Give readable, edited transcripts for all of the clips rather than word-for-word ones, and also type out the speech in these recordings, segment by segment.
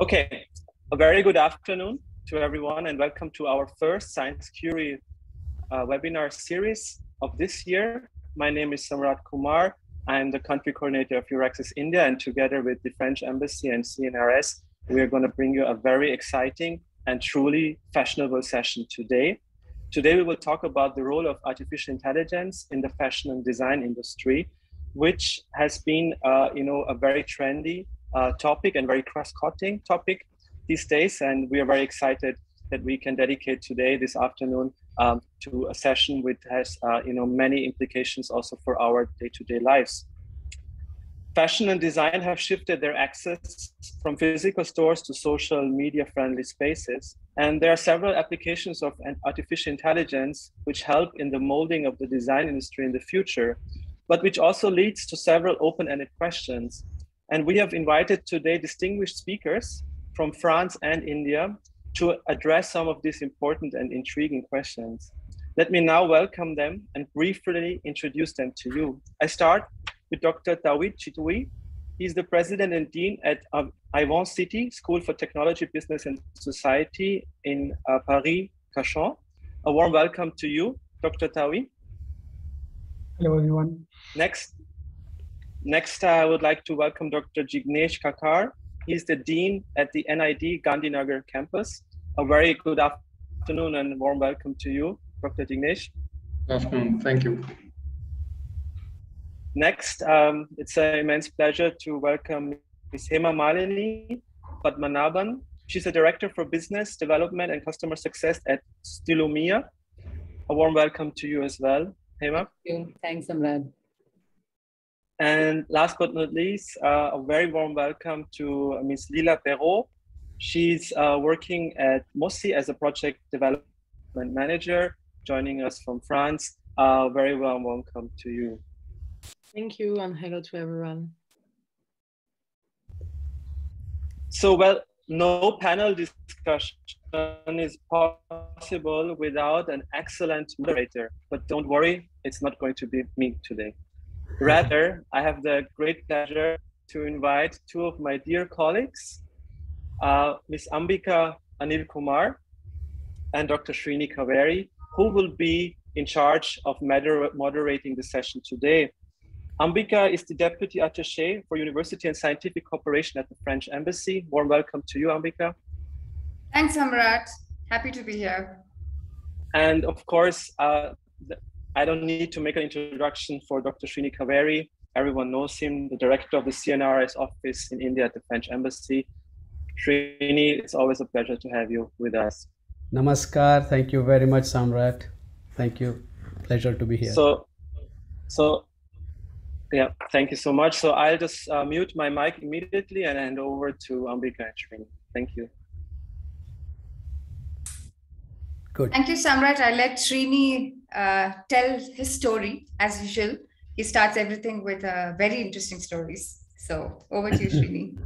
Okay, a very good afternoon to everyone and welcome to our first Science Curio webinar series of this year. My name is Samrat Kumar. I'm the country coordinator of Euraxis India, and together with the French Embassy and CNRS, we are going to bring you a very exciting and truly fashionable session today. Today, we will talk about the role of artificial intelligence in the fashion and design industry, which has been a very trendy topic and very cross-cutting topic these days. And we are very excited that we can dedicate today, this afternoon, to a session which has many implications also for our day-to-day lives. Fashion and design have shifted their access from physical stores to social media-friendly spaces. And there are several applications of artificial intelligence which help in the molding of the design industry in the future, but which also leads to several open-ended questions. And we have invited today distinguished speakers from France and India to address some of these important and intriguing questions. Let me now welcome them and briefly introduce them to you. I start with Dr. Tawhid Chitoui. He's the president and dean at Ivan City School for Technology, Business and Society in Paris, Cachan. A warm welcome to you, Dr. Tawhid. Hello, everyone. Next, I would like to welcome Dr. Jignesh Kakar. He's the dean at the NID Gandhinagar campus. A very good afternoon and warm welcome to you, Dr. Jignesh. Good afternoon. Thank you. Next, it's an immense pleasure to welcome Ms. Hema Malini Padmanabhan. She's the Director for Business Development and Customer Success at Stylomia. A warm welcome to you as well, Hema. Thank you. Thanks, Samrat. And last but not least, a very warm welcome to Ms. Lila Perrault. She's working at Mossi as a project development manager, joining us from France. Very warm welcome to you. Thank you, and hello to everyone. So, well, no panel discussion is possible without an excellent moderator. But don't worry, it's not going to be me today. Rather, I have the great pleasure to invite two of my dear colleagues, Ms. Ambika Anil Kumar and Dr. Srini Kaveri, who will be in charge of moderating the session today. Ambika is the Deputy Attaché for University and Scientific Cooperation at the French Embassy. Warm welcome to you, Ambika. Thanks, Samrat. Happy to be here. And of course, I don't need to make an introduction for Dr. Srini Kaveri. Everyone knows him, the director of the CNRS office in India at the French Embassy. Srini, it's always a pleasure to have you with us. Namaskar. Thank you very much, Samrat. Thank you. Pleasure to be here. Yeah, thank you so much. So I'll just mute my mic immediately and hand over to Ambika and Srini. Thank you. Good. Thank you, Samrat. I'll let Srini tell his story as usual. He starts everything with very interesting stories. So over to you, Srini.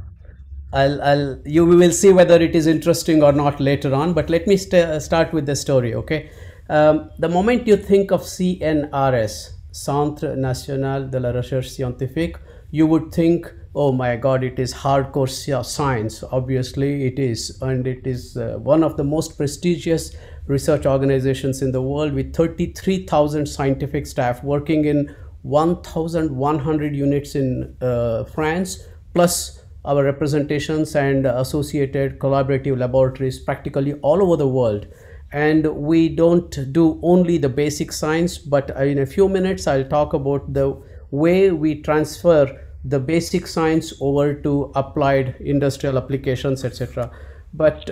You will see whether it is interesting or not later on, but let me start with the story, okay? The moment you think of CNRS, Centre National de la Recherche Scientifique, you would think, oh my God, it is hardcore science. Obviously it is, and it is one of the most prestigious research organizations in the world with 33,000 scientific staff working in 1,100 units in France, plus our representations and associated collaborative laboratories practically all over the world. And we don't do only the basic science, but in a few minutes I'll talk about the way we transfer the basic science over to applied industrial applications, etc. But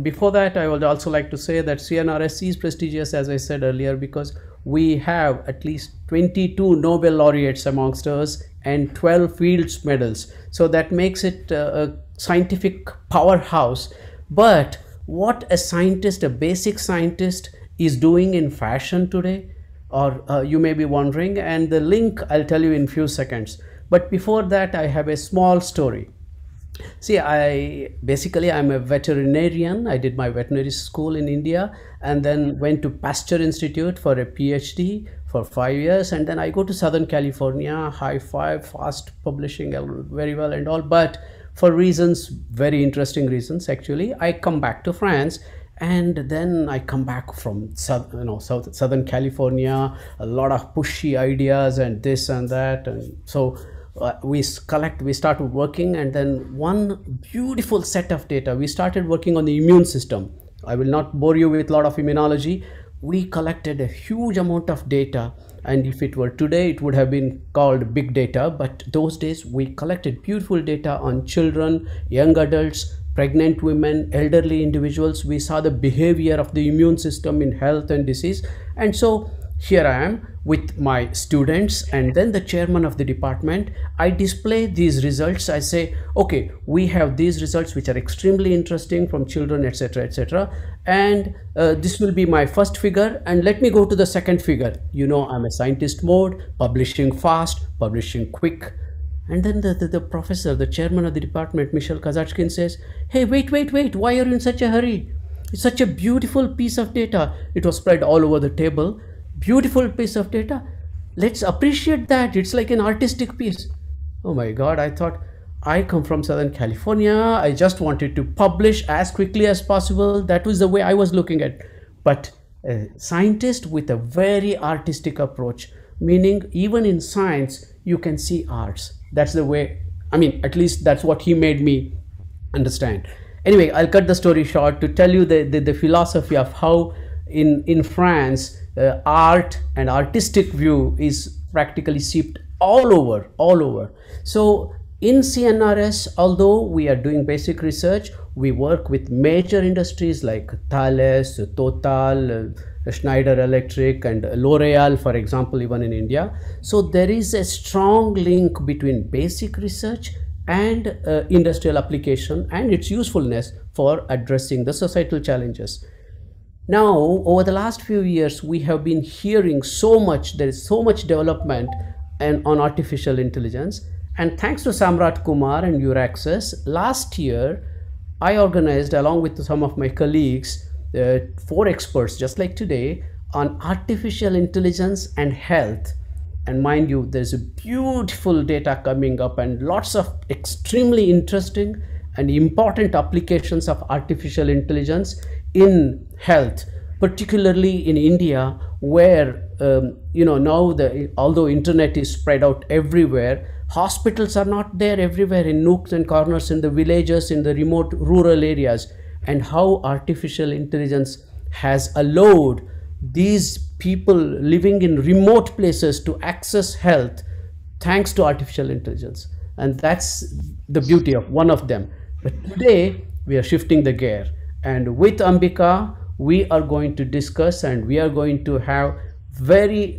before that, I would also like to say that CNRS is prestigious, as I said earlier, because we have at least 22 Nobel laureates amongst us and 12 Fields medals. So that makes it a scientific powerhouse. But what a scientist, a basic scientist, is doing in fashion today, or you may be wondering, and the link I'll tell you in few seconds. But before that, I have a small story. See, I'm a veterinarian. I did my veterinary school in India and then went to Pasteur Institute for a PhD for 5 years, and then I go to Southern California, high five, fast publishing very well and all. But for reasons, very interesting reasons actually, I come back to France. And then I come back from Southern California, a lot of pushy ideas and this and that. And so we started working, and then one beautiful set of data, we started working on the immune system. I will not bore you with a lot of immunology. We collected a huge amount of data, and if it were today, it would have been called big data. But those days, we collected beautiful data on children, young adults, pregnant women, elderly individuals. We saw the behavior of the immune system in health and disease. And so here I am with my students and then the chairman of the department. I display these results. I say, okay, we have these results which are extremely interesting from children, etc., etc. And this will be my first figure. And let me go to the second figure. You know, I'm a scientist mode, publishing fast, publishing quick. And then the professor, the chairman of the department, Michel Kazachkin, says, hey, wait, why are you in such a hurry? It's such a beautiful piece of data. It was spread all over the table. Beautiful piece of data. Let's appreciate that. It's like an artistic piece. Oh my God, I thought, I come from Southern California. I just wanted to publish as quickly as possible. That was the way I was looking at. But a scientist with a very artistic approach, meaning even in science, you can see arts. That's the way, I mean, at least that's what he made me understand. Anyway, I'll cut the story short to tell you the philosophy of how in France, art and artistic view is practically seeped all over. So in CNRS, although we are doing basic research, we work with major industries like Thales, Total, Schneider Electric, and L'Oreal, for example, even in India. So there is a strong link between basic research and industrial application and its usefulness for addressing the societal challenges. Now, over the last few years, we have been hearing so much, there is so much development on artificial intelligence. And thanks to Samrat Kumar and Euraxis, last year, I organized, along with some of my colleagues, 4 experts, just like today, on artificial intelligence and health. And mind you, there's a beautiful data coming up and lots of extremely interesting and important applications of artificial intelligence in health, particularly in India, where now although internet is spread out everywhere, hospitals are not there everywhere, in nooks and corners, in the villages, in the remote rural areas, and how artificial intelligence has allowed these people living in remote places to access health thanks to artificial intelligence. And that's the beauty of one of them. But today we are shifting the gear, and with Ambika we are going to discuss, and we are going to have very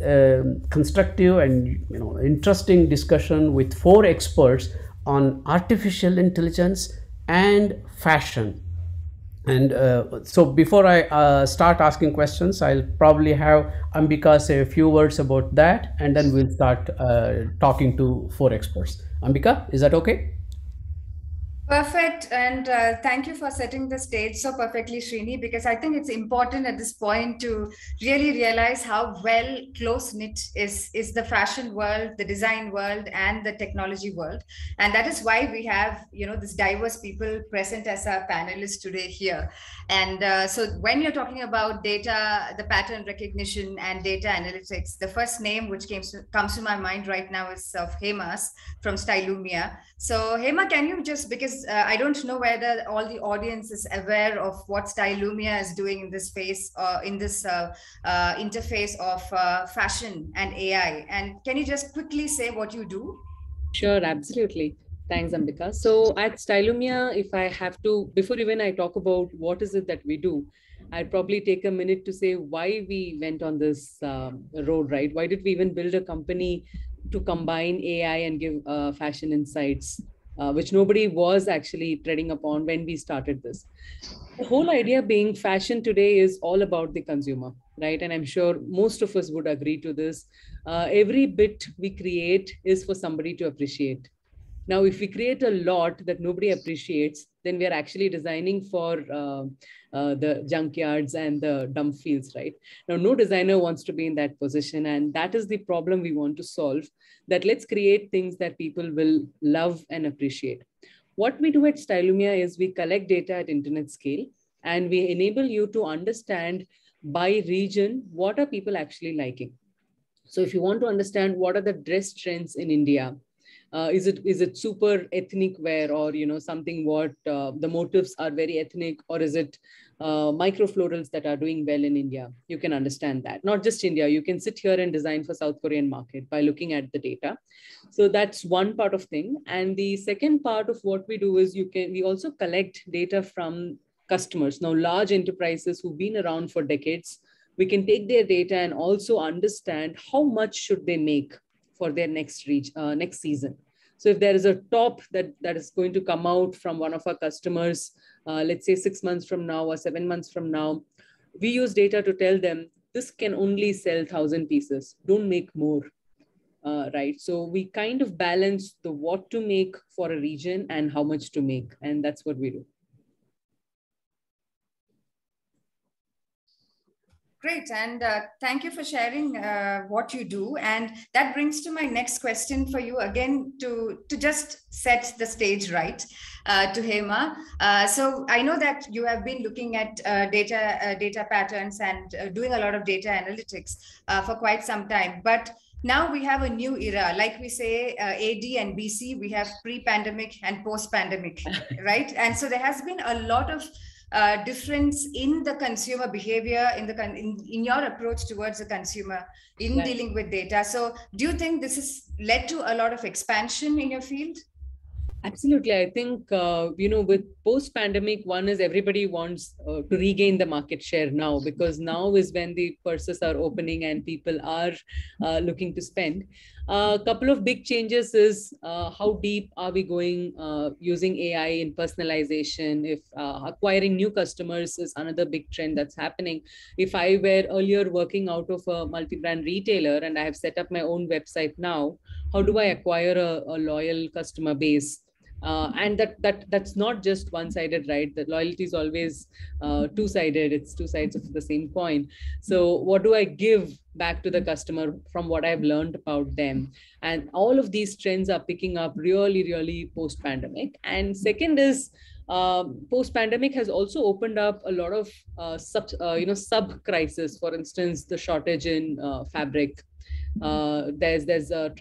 constructive and interesting discussion with 4 experts on artificial intelligence and fashion. And so before I start asking questions, I'll probably have Ambika say a few words about that, and then we'll start talking to 4 experts. Ambika, is that okay? Perfect. And thank you for setting the stage so perfectly, Srini, because I think it's important at this point to really realize how well close-knit is the fashion world, the design world, and the technology world. And that is why we have, this diverse people present as our panelists today here. And so when you're talking about data, the pattern recognition and data analytics, the first name which comes to my mind right now is of Hema's from Stylumia. So Hema, can you just, because I don't know whether all the audience is aware of what Stylumia is doing in this space, in this interface of fashion and AI. And can you just quickly say what you do? Sure, absolutely. Thanks, Ambika. So at Stylumia, if I have to, before even I talk about what is it that we do, I'd probably take a minute to say why we went on this road, right? Why did we even build a company to combine AI and give fashion insights, which nobody was actually treading upon when we started this. The whole idea being fashion today is all about the consumer, right? And I'm sure most of us would agree to this. Every bit we create is for somebody to appreciate. Now, if we create a lot that nobody appreciates, then we are actually designing for the junkyards and the dump fields, right? Now, no designer wants to be in that position. And that is the problem we want to solve, that let's create things that people will love and appreciate. What we do at Stylumia is we collect data at internet scale, and we enable you to understand by region, what are people actually liking. So if you want to understand what are the dress trends in India, is it super ethnic wear, or something what the motifs are very ethnic, or is it micro florals that are doing well in India? You can understand that. Not just India, you can sit here and design for South Korean market by looking at the data. So that's one part of thing. And the second part of what we do is we also collect data from customers. Now, large enterprises who've been around for decades, we can take their data and also understand how much should they make for their next season. So if there is a top that is going to come out from one of our customers, let's say 6 months from now or 7 months from now, we use data to tell them this can only sell 1,000 pieces. Don't make more, right? So we kind of balance the what to make for a region and how much to make, and that's what we do. Great, and thank you for sharing what you do. And that brings to my next question for you again, to just set the stage right, to Hema. So I know that you have been looking at data patterns and doing a lot of data analytics for quite some time, but now we have a new era. Like we say, AD and BC, we have pre-pandemic and post-pandemic, right? And so there has been a lot of difference in the consumer behavior, in your approach towards the consumer in dealing with data. So do you think this has led to a lot of expansion in your field? Absolutely. I think, with post-pandemic, one is everybody wants to regain the market share now, because now is when the purses are opening and people are looking to spend. A couple of big changes is how deep are we going using AI in personalization? If acquiring new customers is another big trend that's happening. If I were earlier working out of a multi-brand retailer and I have set up my own website now, how do I acquire a loyal customer base? And that's not just one-sided, right? The loyalty is always two-sided. It's two sides of the same coin. So what do I give back to the customer from what I've learned about them? And all of these trends are picking up really, really post-pandemic. And second is, post-pandemic has also opened up a lot of sub-crisis. For instance, the shortage in fabric. There's a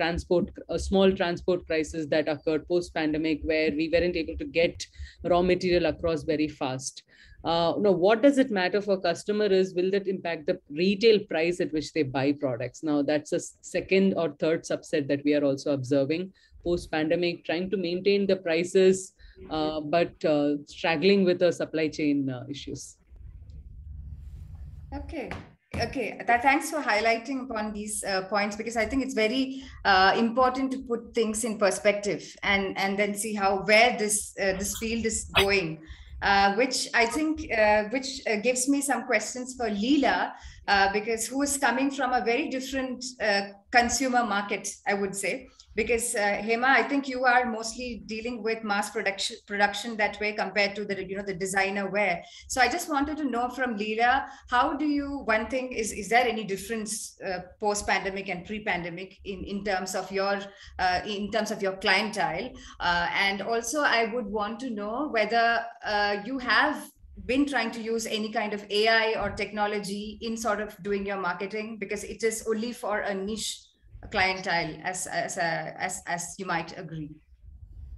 small transport crisis that occurred post-pandemic, where we weren't able to get raw material across very fast. Now, what does it matter for customer is, will that impact the retail price at which they buy products? Now, that's a second or third subset that we are also observing post-pandemic, trying to maintain the prices, but struggling with the supply chain issues. Okay. Thanks for highlighting upon these points, because I think it's very important to put things in perspective and then see where this field is going, which I think gives me some questions for Leela, because who is coming from a very different consumer market, I would say. Because Hema, I think you are mostly dealing with mass production that way compared to the designer wear. So I just wanted to know from Leela, how do you? One thing is there any difference post pandemic and pre pandemic in terms of your clientele? And also, I would want to know whether you have been trying to use any kind of AI or technology in sort of doing your marketing, because it is only for a niche clientele, as you might agree.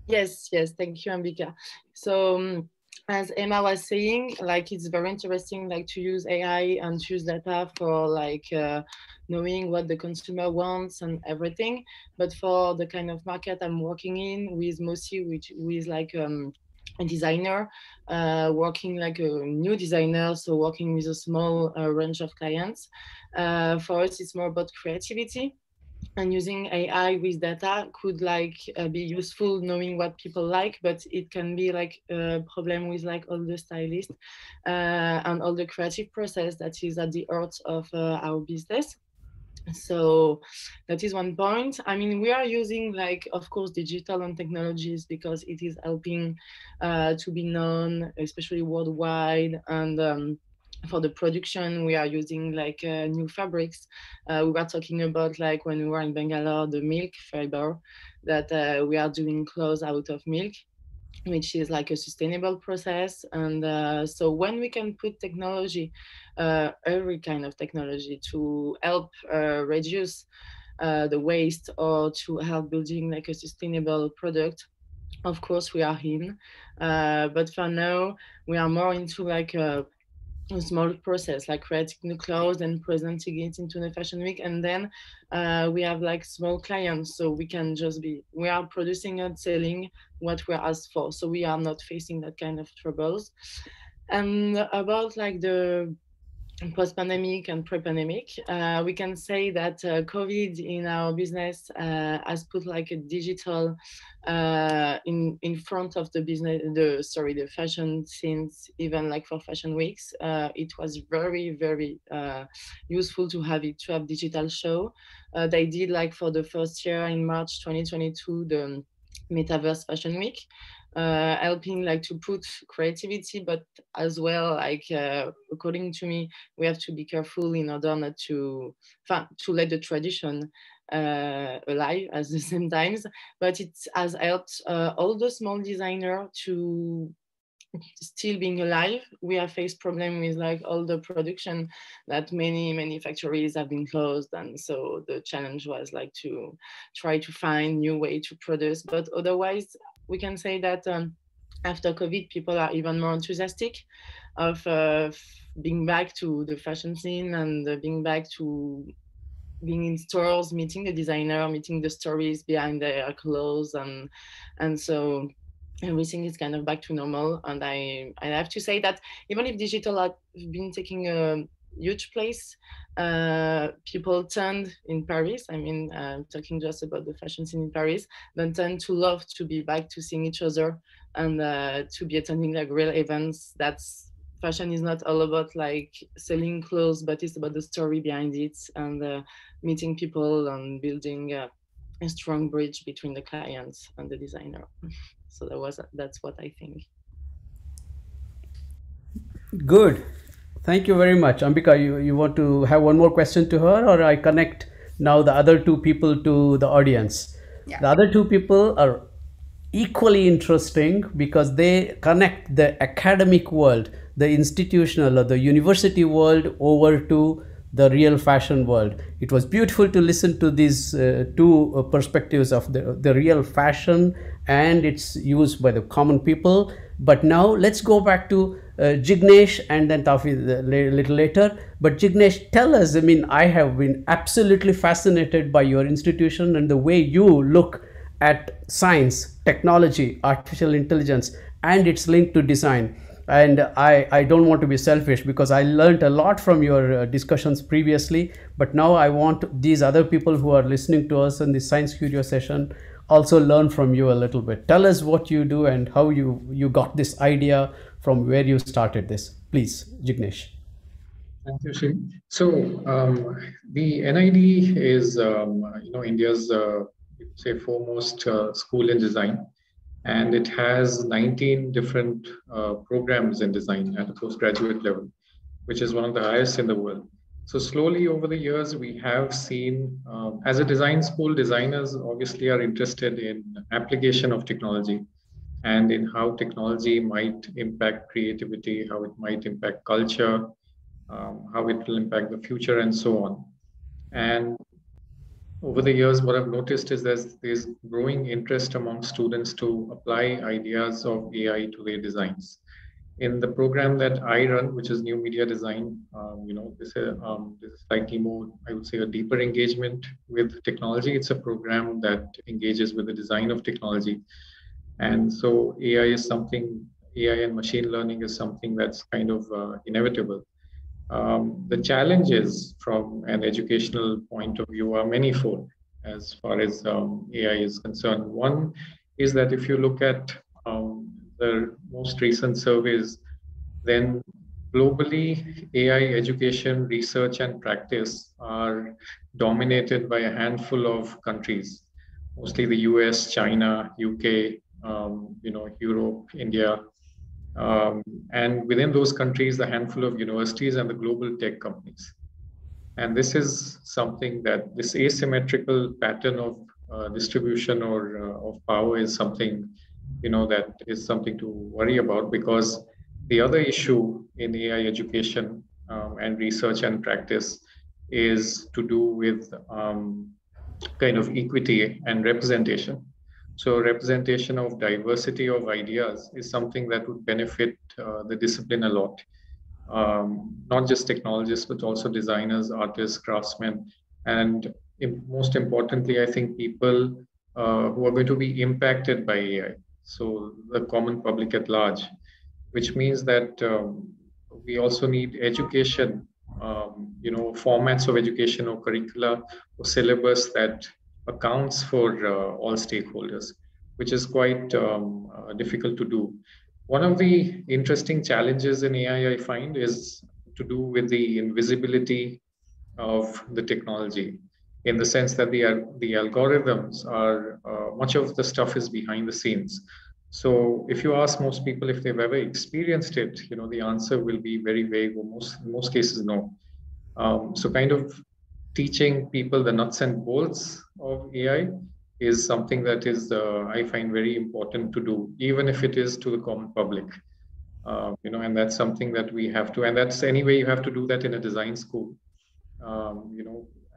Yes, thank you, Ambika. So as Emma was saying, like, it's very interesting, like, to use AI and to use data for knowing what the consumer wants and everything. But for the kind of market I'm working in, with mostly with like a designer, working like a new designer, so working with a small range of clients. For us, it's more about creativity. And using AI with data could be useful, knowing what people like, but it can be like a problem with like all the stylists and all the creative process that is at the heart of our business. So that is one point. I mean, we are using, like, of course, digital and technologies, because it is helping to be known, especially worldwide. And for the production, we are using like new fabrics. We were talking about, like, when we were in Bangalore, the milk fiber, that we are doing clothes out of milk. which is like a sustainable process. And so when we can put technology, every kind of technology, to help reduce the waste or to help building like a sustainable product, of course we are in. But for now, we are more into like a small process, like creating new clothes and presenting it into the fashion week. And then we have like small clients, so we are producing and selling what we're asked for. So we are not facing that kind of troubles. And about like the post-pandemic and pre-pandemic, we can say that COVID in our business has put like a digital in front of the business, the fashion scenes, even like for fashion weeks. It was very useful to have digital show. They did like for the first year in March 2022 the Metaverse Fashion Week, helping like to put creativity, but as well like according to me, we have to be careful in order not to let the tradition alive at the same times. But it has helped all the small designer to still being alive. We have faced problem with like all the production, that many factories have been closed, and so the challenge was like to try to find new way to produce. But otherwise, we can say that after COVID, people are even more enthusiastic of being back to the fashion scene and being back to being in stores, meeting the designer, meeting the stories behind their clothes, and so everything is kind of back to normal. And I have to say that even if digital has been taking a huge place, people tend in Paris, I mean, talking just about the fashion scene in Paris, then tend to love to be back to seeing each other and to be attending like real events. That's fashion is not all about like selling clothes, but it's about the story behind it, and meeting people and building a strong bridge between the clients and the designer. So that's what I think. Good. Thank you very much. Ambika, you want to have one more question to her, or I connect now the other two people to the audience? Yeah. The other two people are equally interesting because they connect the academic world, the institutional or the university world, over to the real fashion world. It was beautiful to listen to these two perspectives of the real fashion and its use by the common people. But now let's go back to Jignesh and then Tafi a little later. But Jignesh, tell us, I mean, I have been absolutely fascinated by your institution and the way you look at science, technology, artificial intelligence, and its link to design. And I don't want to be selfish because I learned a lot from your discussions previously, but now I want these other people who are listening to us in the Science Curio session also learn from you a little bit. Tell us what you do and how you got this idea, from where you started this. Please, Jignesh. Thank you, Shri. So the NID is, India's, say, foremost school in design. And it has 19 different programs in design at the postgraduate level, which is one of the highest in the world. So slowly over the years, we have seen, as a design school, designers obviously are interested in application of technology and in how technology might impact creativity, how it might impact culture, how it will impact the future, and so on. And over the years, what I've noticed is there's growing interest among students to apply ideas of AI to their designs. In the program that I run, which is New Media Design, this is slightly more, I would say, a deeper engagement with technology. It's a program that engages with the design of technology. And so AI and machine learning is something that's kind of inevitable. The challenges from an educational point of view are manifold as far as AI is concerned. One is that if you look at the most recent surveys, then globally, AI education, research, and practice are dominated by a handful of countries, mostly the US, China, UK, Europe, India. And within those countries, the handful of universities and the global tech companies. And this is something that this asymmetrical pattern of distribution or of power is something that is something to worry about, because the other issue in AI education and research and practice is to do with kind of equity and representation. So representation of diversity of ideas is something that would benefit the discipline a lot. Not just technologists, but also designers, artists, craftsmen, and most importantly, I think people who are going to be impacted by AI. So the common public at large, which means that we also need education, formats of education or curricula or syllabus that accounts for all stakeholders, which is quite difficult to do. One of the interesting challenges in AI, I find, is to do with the invisibility of the technology, in the sense that the algorithms are much of the stuff is behind the scenes. So if you ask most people if they've ever experienced it, the answer will be very vague, or in most cases, no. So kind of teaching people the nuts and bolts of AI is something that is, I find, very important to do, even if it is to the common public. And that's something that we have to, and that's anyway, you have to do that in a design school.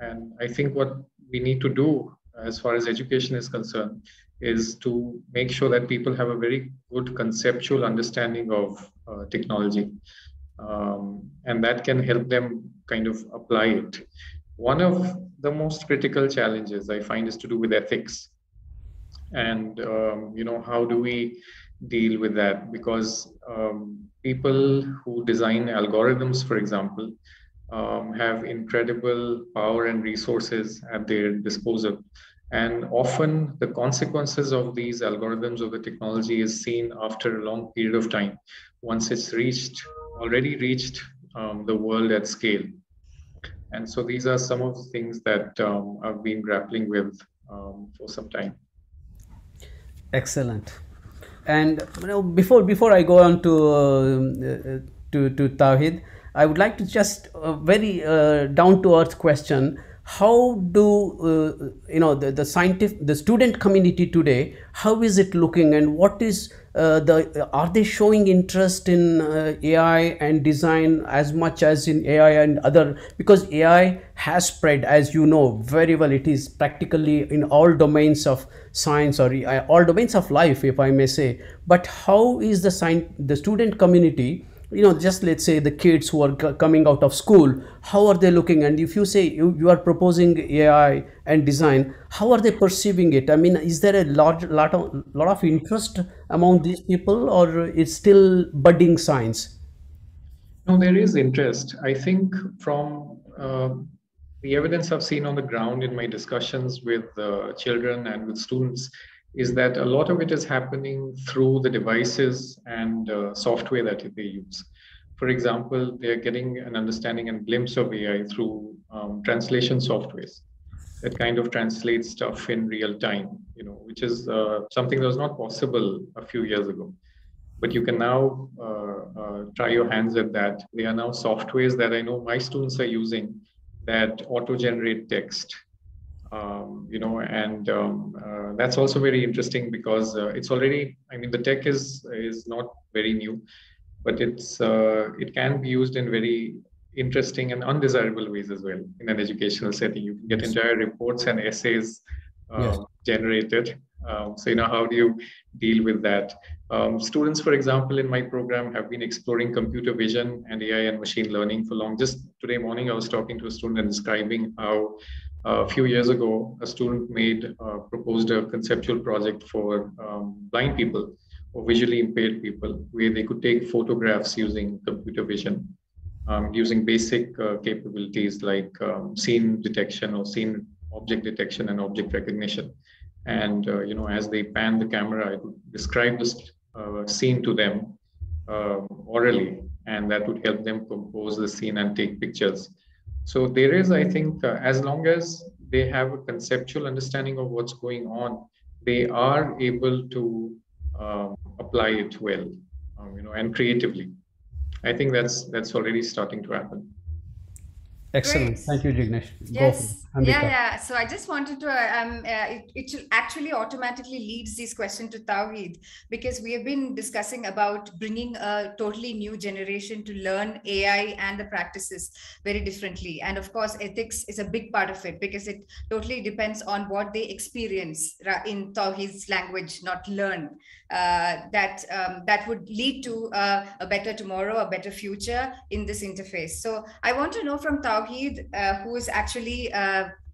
And I think what we need to do as far as education is concerned is to make sure that people have a very good conceptual understanding of technology. And that can help them kind of apply it. One of the most critical challenges I find is to do with ethics. And, how do we deal with that? Because people who design algorithms, for example, have incredible power and resources at their disposal. And often the consequences of these algorithms or the technology is seen after a long period of time, once it's already reached the world at scale. And so these are some of the things that I've been grappling with for some time. Excellent. And before I go on to Tawhid, I would like to just very down to earth question: how do the student community today? How is it looking, and what is are they showing interest in AI and design as much as in AI and other? Because AI has spread, as you know very well. It is practically in all domains of science, or all domains of life, if I may say. But how is the student community, just let's say the kids who are coming out of school, how are they looking? And if you say you are proposing AI and design, how are they perceiving it? I mean, is there a lot of interest among these people, or it's still budding science? No, there is interest. I think from the evidence I've seen on the ground in my discussions with children and with students is that a lot of it is happening through the devices and software that they use. For example, they're getting an understanding and glimpse of AI through translation softwares that kind of translates stuff in real time, which is something that was not possible a few years ago. But you can now try your hands at that. There are now softwares that I know my students are using that auto-generate text. That's also very interesting because it's already, the tech is not very new, but it can be used in very interesting and undesirable ways as well in an educational setting. You can get entire reports and essays generated. So, how do you deal with that? Students, for example, in my program have been exploring computer vision and AI and machine learning for long. Just today morning, I was talking to a student and describing how a few years ago, a student proposed a conceptual project for blind people or visually impaired people, where they could take photographs using computer vision, using basic capabilities like scene detection or scene object detection and object recognition. And as they pan the camera, I would describe this scene to them orally, and that would help them compose the scene and take pictures. So there is, I think, as long as they have a conceptual understanding of what's going on, they are able to apply it well, and creatively. I think that's already starting to happen. Excellent. Great. Thank you, Jignesh. Yes. Yeah. So I just wanted to, it should actually automatically leads this question to Tawheed, because we have been discussing about bringing a totally new generation to learn AI and the practices very differently. And of course, ethics is a big part of it, because it totally depends on what they experience in Tawheed's language, not learn. That would lead to a better tomorrow, a better future in this interface. So I want to know from Tawheed, who is actually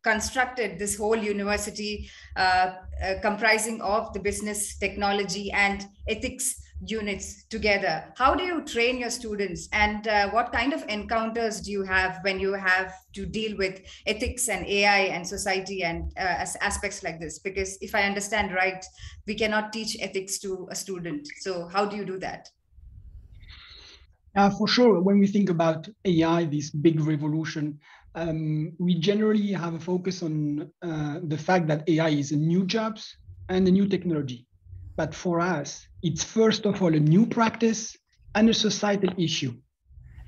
constructed this whole university comprising of the business, technology, and ethics units together. How do you train your students, and what kind of encounters do you have when you have to deal with ethics and AI and society and aspects like this? Because if I understand right, we cannot teach ethics to a student. So how do you do that? For sure, when we think about AI, this big revolution, we generally have a focus on the fact that AI is a new jobs and a new technology. But for us, it's first of all a new practice and a societal issue.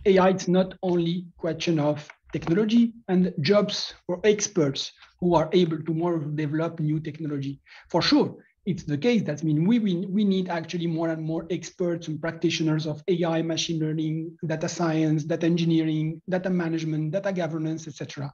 AI is not only a question of technology and jobs for experts who are able to more develop new technology. For sure, it's the case. That means we need actually more and more experts and practitioners of AI, machine learning, data science, data engineering, data management, data governance, etc.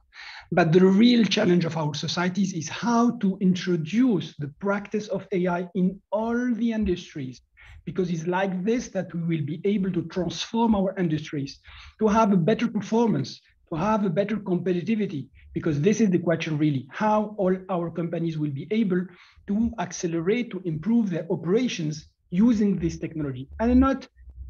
But the real challenge of our societies is how to introduce the practice of AI in all the industries, because it's like this that we will be able to transform our industries, to have a better performance, to have a better competitivity, because this is the question really, how all our companies will be able to accelerate, to improve their operations using this technology. And not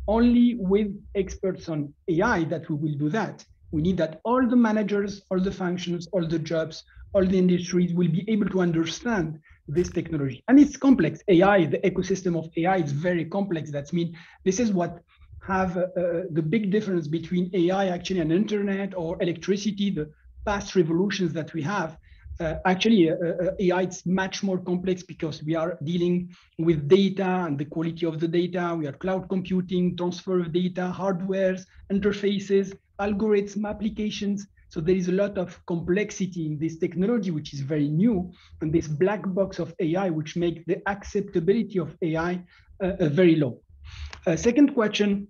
only with experts on AI that we will do that. We need that all the managers, all the functions, all the jobs, all the industries will be able to understand this technology. And it's complex. AI, the ecosystem of AI is very complex. That means this is what have the big difference between AI actually and internet or electricity, the past revolutions that we have. AI is much more complex because we are dealing with data and the quality of the data. We are cloud computing, transfer of data, hardwares, interfaces, algorithms, applications. So there is a lot of complexity in this technology, which is very new, and this black box of AI, which makes the acceptability of AI very low. Second question,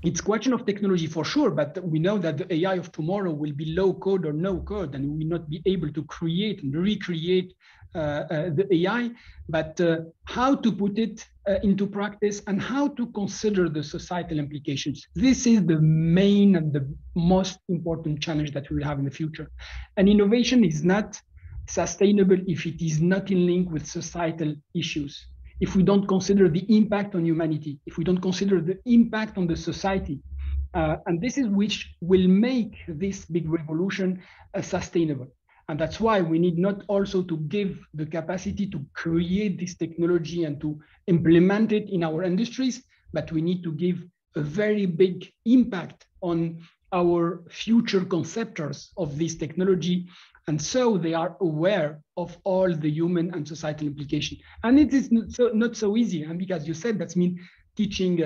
it's a question of technology for sure, but we know that the AI of tomorrow will be low code or no code, and we will not be able to create and recreate the AI, but how to put it into practice and how to consider the societal implications. This is the main and the most important challenge that we will have in the future. And innovation is not sustainable if it is not in link with societal issues. If we don't consider the impact on humanity, if we don't consider the impact on the society, and this is which will make this big revolution sustainable. And that's why we need not also to give the capacity to create this technology and to implement it in our industries, but we need to give a very big impact on our future conceptors of this technology. And so they are aware of all the human and societal implications. And it is not so easy. And because you said that means teaching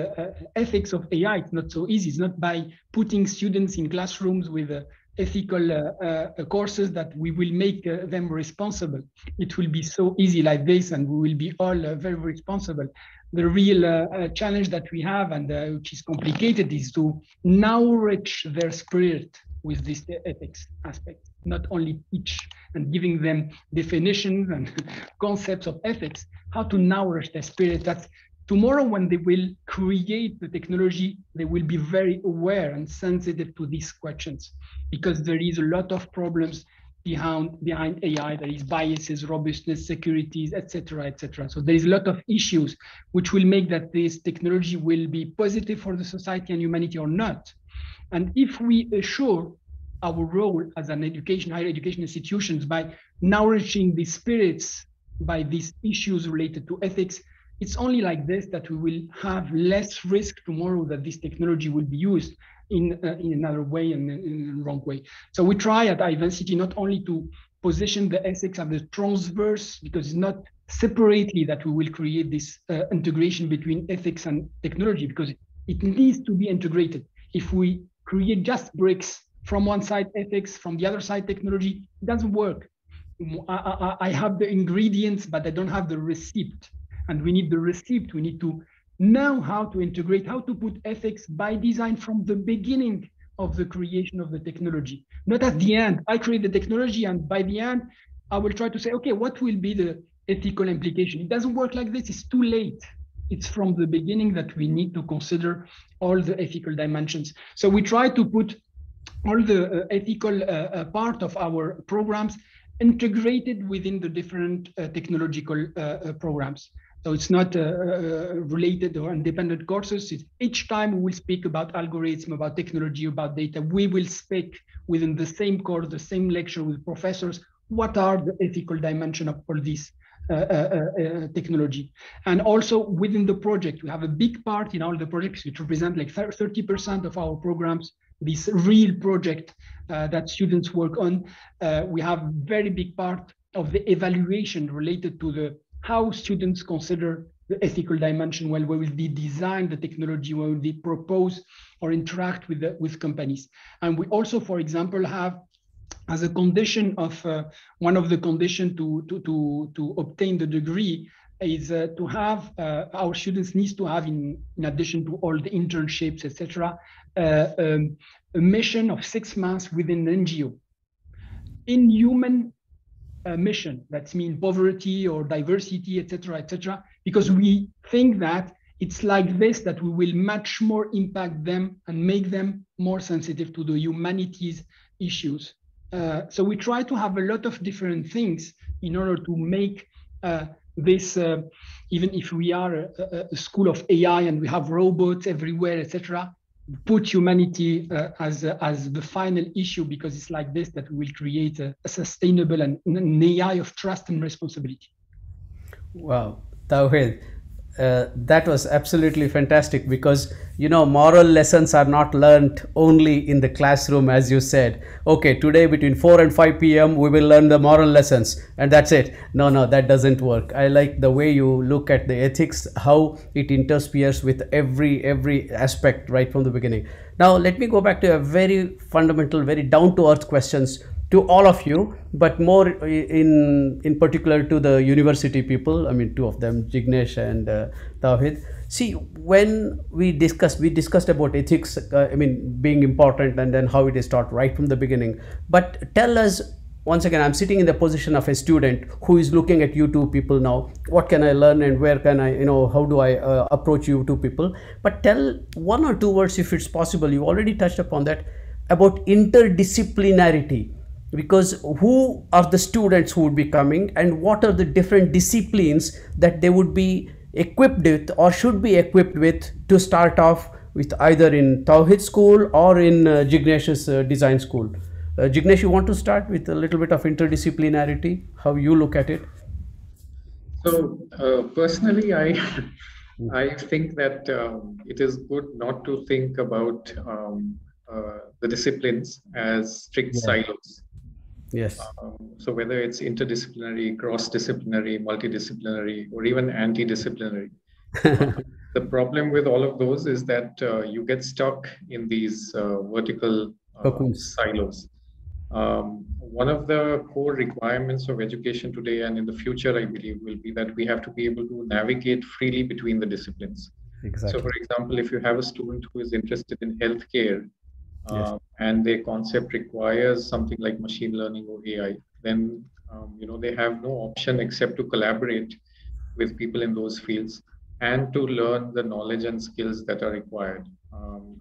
ethics of AI, it's not so easy. It's not by putting students in classrooms with ethical courses that we will make them responsible. It will be so easy like this, and we will be all very responsible. The real challenge that we have, and which is complicated, is to nourish their spirit with this ethics aspect, not only teach and giving them definitions and concepts of ethics, how to nourish their spirit. That tomorrow when they will create the technology, they will be very aware and sensitive to these questions, because there is a lot of problems behind AI. There is biases, robustness, securities, etc., etc. So there is a lot of issues which will make that this technology will be positive for the society and humanity or not. And if we assure our role as an higher education institutions by nourishing the spirits by these issues related to ethics, it's only like this that we will have less risk tomorrow that this technology will be used in another way and in the wrong way. So we try at Ivancity not only to position the ethics as the transverse, because it's not separately that we will create this integration between ethics and technology, because it needs to be integrated. If we create just bricks from one side ethics, from the other side technology. It doesn't work. I have the ingredients, but I don't have the receipt. And we need the receipt. We need to know how to integrate, how to put ethics by design from the beginning of the creation of the technology, not at the end. I create the technology, and by the end, I will try to say, okay, what will be the ethical implication? It doesn't work like this. It's too late. It's from the beginning that we need to consider all the ethical dimensions. So we try to put all the ethical part of our programs integrated within the different technological programs. So it's not related or independent courses. It's each time we will speak about algorithm, about technology, about data, we will speak within the same course, the same lecture with professors, what are the ethical dimension of all this technology. And also within the project, we have a big part in all the projects, which represent like 30% of our programs, this real project that students work on. We have very big part of the evaluation related to the how students consider the ethical dimension when we will design the technology, when we propose or interact with companies. And we also, for example, have as a condition of one of the conditions to obtain the degree is to have our students needs to have in addition to all the internships, etc., a mission of 6 months within an NGO in human mission. That means poverty or diversity, etc., because we think that it's like this that we will much more impact them and make them more sensitive to the humanities issues. So we try to have a lot of different things in order to make this, even if we are a school of AI and we have robots everywhere, etc., put humanity as the final issue, because it's like this that we will create a sustainable and an AI of trust and responsibility. Wow, Tawhid, that was absolutely fantastic, because moral lessons are not learned only in the classroom, as you said. Okay, today between 4 and 5 p.m. we will learn the moral lessons and that's it. No, that doesn't work. I like the way you look at the ethics, how it interferes with every aspect right from the beginning. Now let me go back to a very fundamental, very down-to-earth questions to all of you, but more in particular to the university people. I mean, two of them, Jignesh and Tawhid. See, when we discussed about ethics, being important, and then how it is taught right from the beginning. But tell us, once again, I'm sitting in the position of a student who is looking at you two people now. What can I learn, and where can I, how do I approach you two people? But tell 1 or 2 words, if it's possible. You already touched upon that, about interdisciplinarity. Because who are the students who would be coming, and what are the different disciplines that they would be equipped with or should be equipped with to start off with, either in Tawhid school or in Jignesh's design school. Jignesh, you want to start with a little bit of interdisciplinarity, how you look at it? So personally, I think that it is good not to think about the disciplines as strict silos. Yes. So whether it's interdisciplinary, cross-disciplinary, multidisciplinary, or even anti-disciplinary, the problem with all of those is that you get stuck in these vertical silos. One of the core requirements of education today and in the future, I believe, will be that we have to be able to navigate freely between the disciplines. Exactly. So, for example, if you have a student who is interested in healthcare, and their concept requires something like machine learning or AI, then they have no option except to collaborate with people in those fields and to learn the knowledge and skills that are required.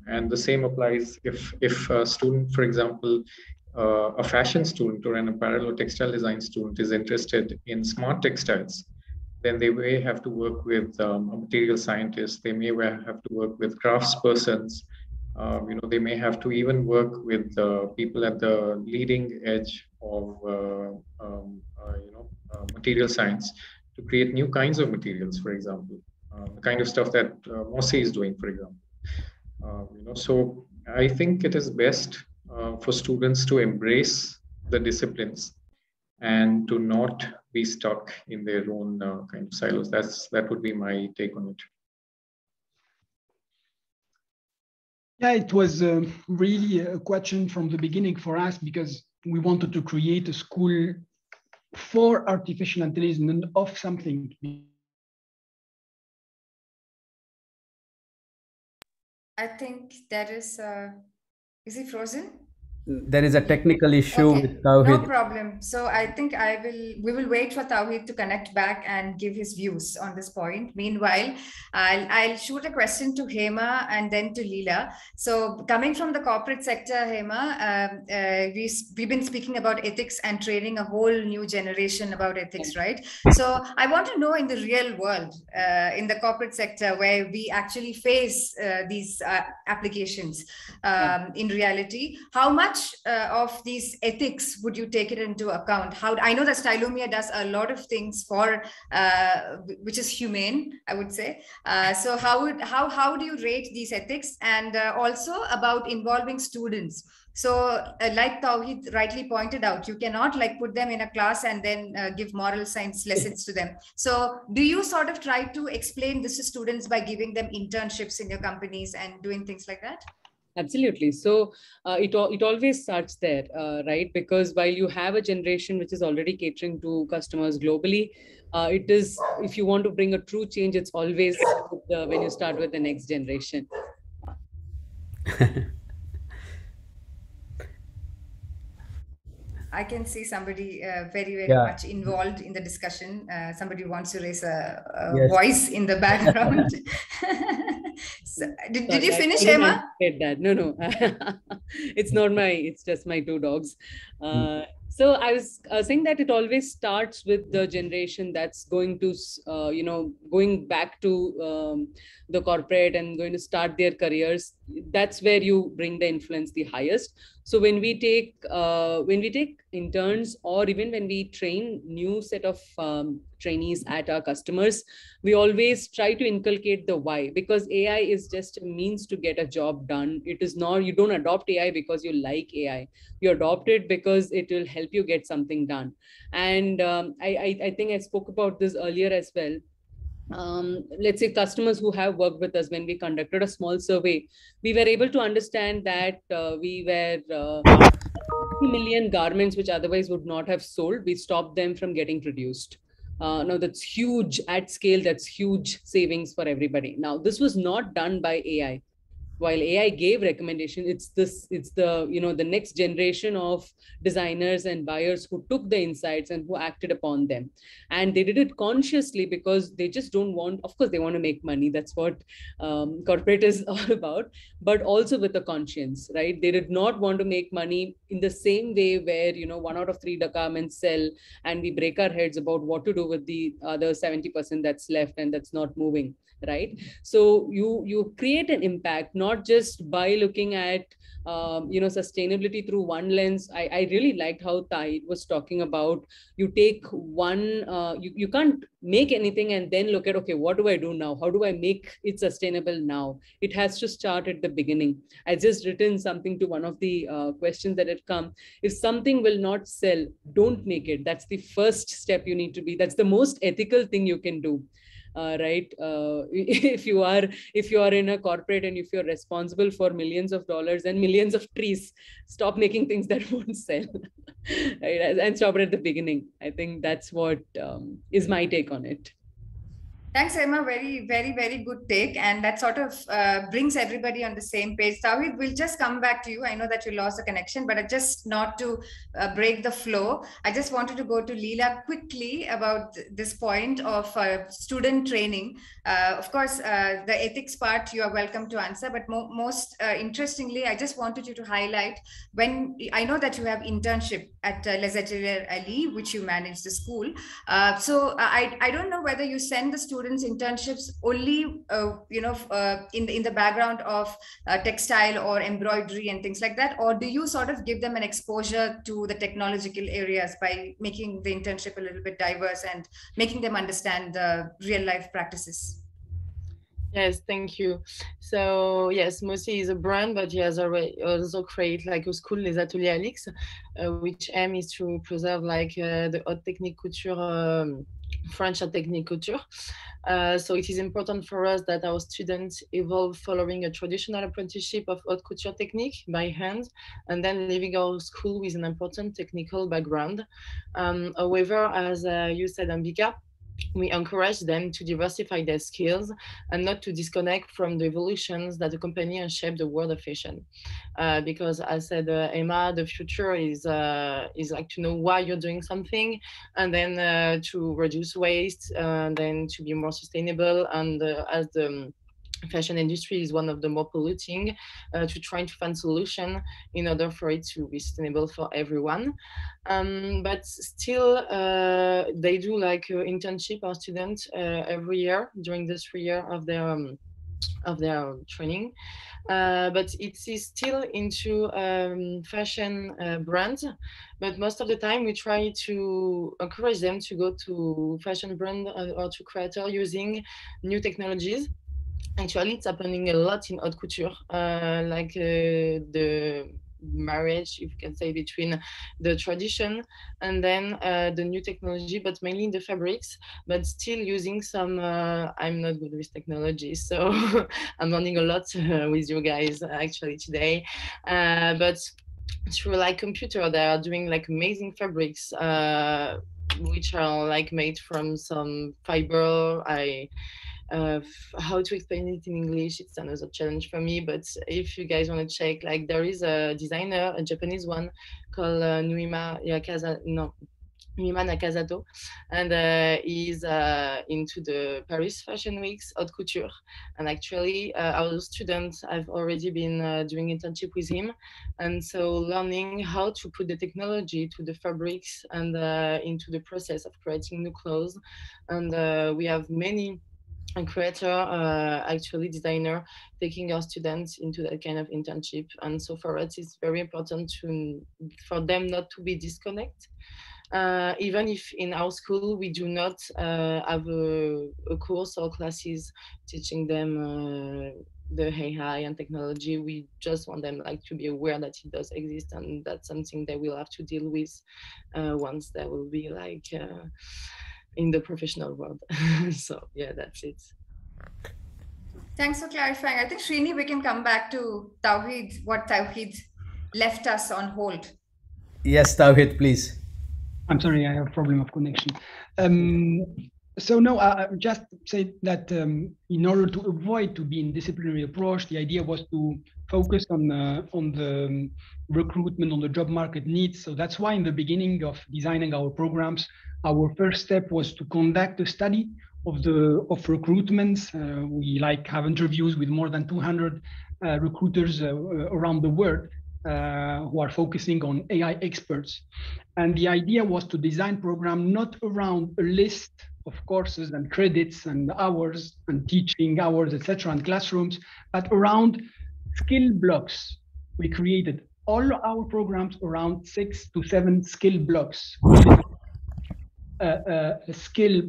And the same applies if a student, for example, a fashion student or an apparel or textile design student is interested in smart textiles, then they may have to work with a material scientist. They may have to work with craftspersons. They may have to even work with people at the leading edge of material science to create new kinds of materials, for example, the kind of stuff that Mosse is doing, for example. So I think it is best for students to embrace the disciplines and to not be stuck in their own kind of silos. That would be my take on it. Yeah, it was really a question from the beginning for us, because we wanted to create a school for artificial intelligence and of something. I think there is he frozen? There is a technical issue Okay, with no Tawhid. problem. So I think we will wait for Tawhid to connect back and give his views on this point. Meanwhile, I'll shoot a question to Hema and then to Leela. So coming from the corporate sector, Hema, we've been speaking about ethics and training a whole new generation about ethics, right? So I want to know, in the real world, in the corporate sector, where we actually face these applications in reality, how much of these ethics would you take it into account? How I know that Stylomia does a lot of things for which is humane, I would say. So how do you rate these ethics, and also about involving students? So like Tawhid rightly pointed out, you cannot like put them in a class and then give moral science lessons to them. So do you sort of try to explain this to students by giving them internships in your companies and doing things like that? Absolutely. So it always starts there, right? Because while you have a generation which is already catering to customers globally, it is, if you want to bring a true change, it's always when you start with the next generation. I can see somebody very Yeah. much involved in the discussion. Somebody wants to raise a Yes. voice in the background. So, did you finish, Emma? That. No. It's not it's just my two dogs. So I was saying that it always starts with the generation that's going to, going back to the corporate and going to start their careers. That's where you bring the influence the highest. So when we take interns, or even when we train new set of trainees at our customers, we always try to inculcate the why, because AI is just a means to get a job done. It is not, you don't adopt AI because you like AI. You adopt it because it will help you get something done. And I think I spoke about this earlier as well. Let's say customers who have worked with us, when we conducted a small survey, we were able to understand that we were 50 million garments which otherwise would not have sold, we stopped them from getting produced. Now that's huge at scale, that's huge savings for everybody. Now this was not done by AI. While AI gave recommendation, it's the next generation of designers and buyers who took the insights and who acted upon them. And they did it consciously, because they just don't want, of course they want to make money, that's what corporate is all about, but also with a conscience, right? They did not want to make money in the same way where 1 out of 3 garments sell, and we break our heads about what to do with the other 70% that's left and that's not moving, right? So you create an impact, not just by looking at sustainability through one lens. I really liked how Tawhid was talking about, you take one, you can't make anything and then look at, okay, what do I do now? How do I make it sustainable now? It has to start at the beginning. I just written something to one of the questions that had come. If something will not sell, don't make it. That's the first step you need to be. That's the most ethical thing you can do. Right? If you are in a corporate, and if you're responsible for millions of dollars and millions of trees, stop making things that won't sell. Right? And stop it at the beginning. I think that's what is my take on it. Thanks, Emma. Very, very, very good take. And that sort of brings everybody on the same page. Tawhid, we'll just come back to you. I know that you lost the connection, but just not to break the flow, I just wanted to go to Leela quickly about this point of student training. Of course, the ethics part, you are welcome to answer. But most interestingly, I just wanted you to highlight, when I know that you have internship at Les Ateliers Ali, which you manage the school. So I don't know whether you send the students internships only in the background of textile or embroidery and things like that, or do you sort of give them an exposure to the technological areas by making the internship a little bit diverse and making them understand the real life practices? Yes, thank you. So yes, Mosi is a brand, but he has also created like a school, Les Ateliers Alix, which aim is to preserve like the haute technique couture French at Technique Couture. So it is important for us that our students evolve following a traditional apprenticeship of haute couture technique by hand, and then leaving our school with an important technical background. However, as you said, Ambika, we encourage them to diversify their skills and not to disconnect from the evolutions that accompany and shape the world of fashion. Because as said, Emma, the future is like to know why you're doing something, and then to reduce waste, and then to be more sustainable. And as the fashion industry is one of the more polluting, to try to find solution in order for it to be sustainable for everyone. But still, they do like internship, our students, every year during the 3 year of their training. But it is still into fashion brands. But most of the time, we try to encourage them to go to fashion brand or to creator using new technologies. Actually, it's happening a lot in haute couture, like the marriage, if you can say, between the tradition and then the new technology, but mainly in the fabrics, but still using some, I'm not good with technology, so I'm learning a lot with you guys actually today. But through like computer, they are doing like amazing fabrics, which are like made from some fiber. How to explain it in English, it's another challenge for me, but if you guys want to check, like there is a designer, a Japanese one called Nuima Nakazato, and he's into the Paris Fashion Weeks haute couture. And actually, our students have already been doing internship with him, and so learning how to put the technology to the fabrics and into the process of creating new clothes. And we have many creator, actually designer, taking our students into that kind of internship. And so for us, it's very important for them not to be disconnected. Even if in our school we do not have a course or classes teaching them the AI and technology, we just want them like to be aware that it does exist, and that's something they will have to deal with once they will be like in the professional world. So yeah, that's it. Thanks for clarifying. I think Srini, we can come back to Tawheed, what Tawheed left us on hold. Yes, Tawheed, please. I'm sorry, I have a problem of connection. So no, I just say that in order to avoid to be in disciplinary approach, the idea was to focus on the recruitment, on the job market needs. So that's why in the beginning of designing our programs, our first step was to conduct a study of recruitments. We like have interviews with more than 200 recruiters around the world who are focusing on AI experts. And the idea was to design program not around a list of courses and credits and hours and teaching hours, etc., and classrooms, but around skill blocks. We created all our programs around 6 to 7 skill blocks. A skill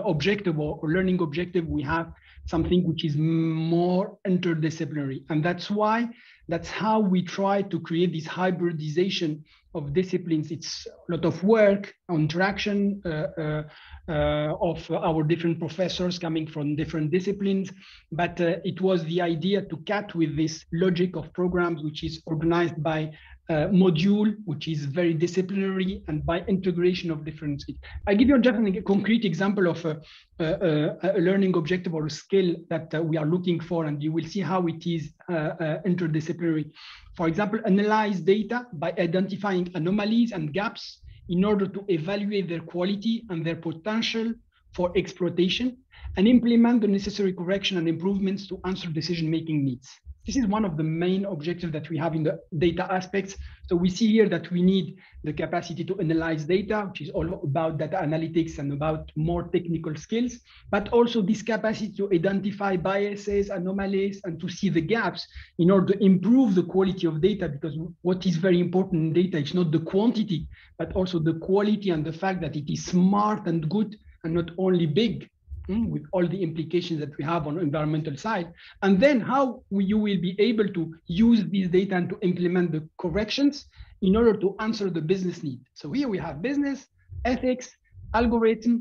objective or learning objective, we have something which is more interdisciplinary. And that's how we try to create this hybridization of disciplines. It's a lot of work, interaction of our different professors coming from different disciplines. But it was the idea to cut with this logic of programs, which is organized by module, which is very disciplinary, and by integration of different skills. I give you just a concrete example of a learning objective or a skill that we are looking for, and you will see how it is interdisciplinary. For example, analyze data by identifying anomalies and gaps in order to evaluate their quality and their potential for exploitation, and implement the necessary correction and improvements to answer decision-making needs. This is one of the main objectives that we have in the data aspects. So we see here that we need the capacity to analyze data, which is all about data analytics and about more technical skills, but also this capacity to identify biases, anomalies, and to see the gaps in order to improve the quality of data, because what is very important in data is not the quantity, but also the quality and the fact that it is smart and good and not only big, with all the implications that we have on environmental side, and then how you will be able to use these data and to implement the corrections in order to answer the business need. So here we have business, ethics, algorithm,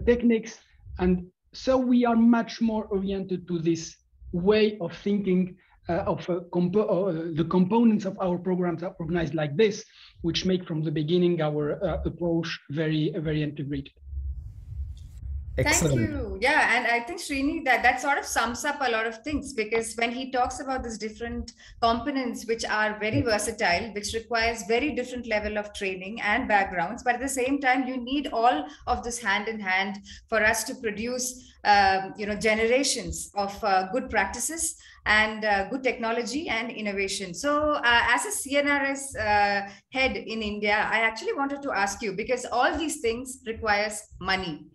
techniques, and so we are much more oriented to this way of thinking the components of our programs are organized like this, which make from the beginning our approach very integrated. Excellent. Thank you. Yeah, and I think Srini, that sort of sums up a lot of things, because when he talks about these different components which are very versatile, which requires very different level of training and backgrounds, but at the same time you need all of this hand in hand for us to produce generations of good practices and good technology and innovation. So as a CNRS head in India, I actually wanted to ask you, because all these things requires money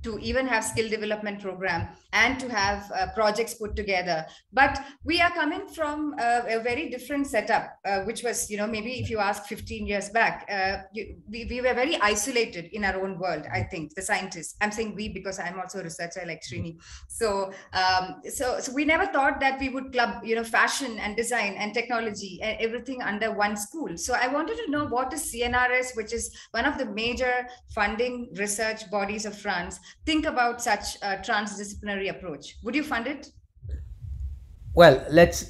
to even have skill development program and to have projects put together. But we are coming from a very different setup, which was, maybe if you ask 15 years back, we were very isolated in our own world, I think, the scientists. I'm saying we because I'm also a researcher like Srini. So we never thought that we would club, fashion and design and technology and everything under one school. So I wanted to know, what is CNRS, which is one of the major funding research bodies of France, think about such a transdisciplinary approach? Would you fund it? Well, let's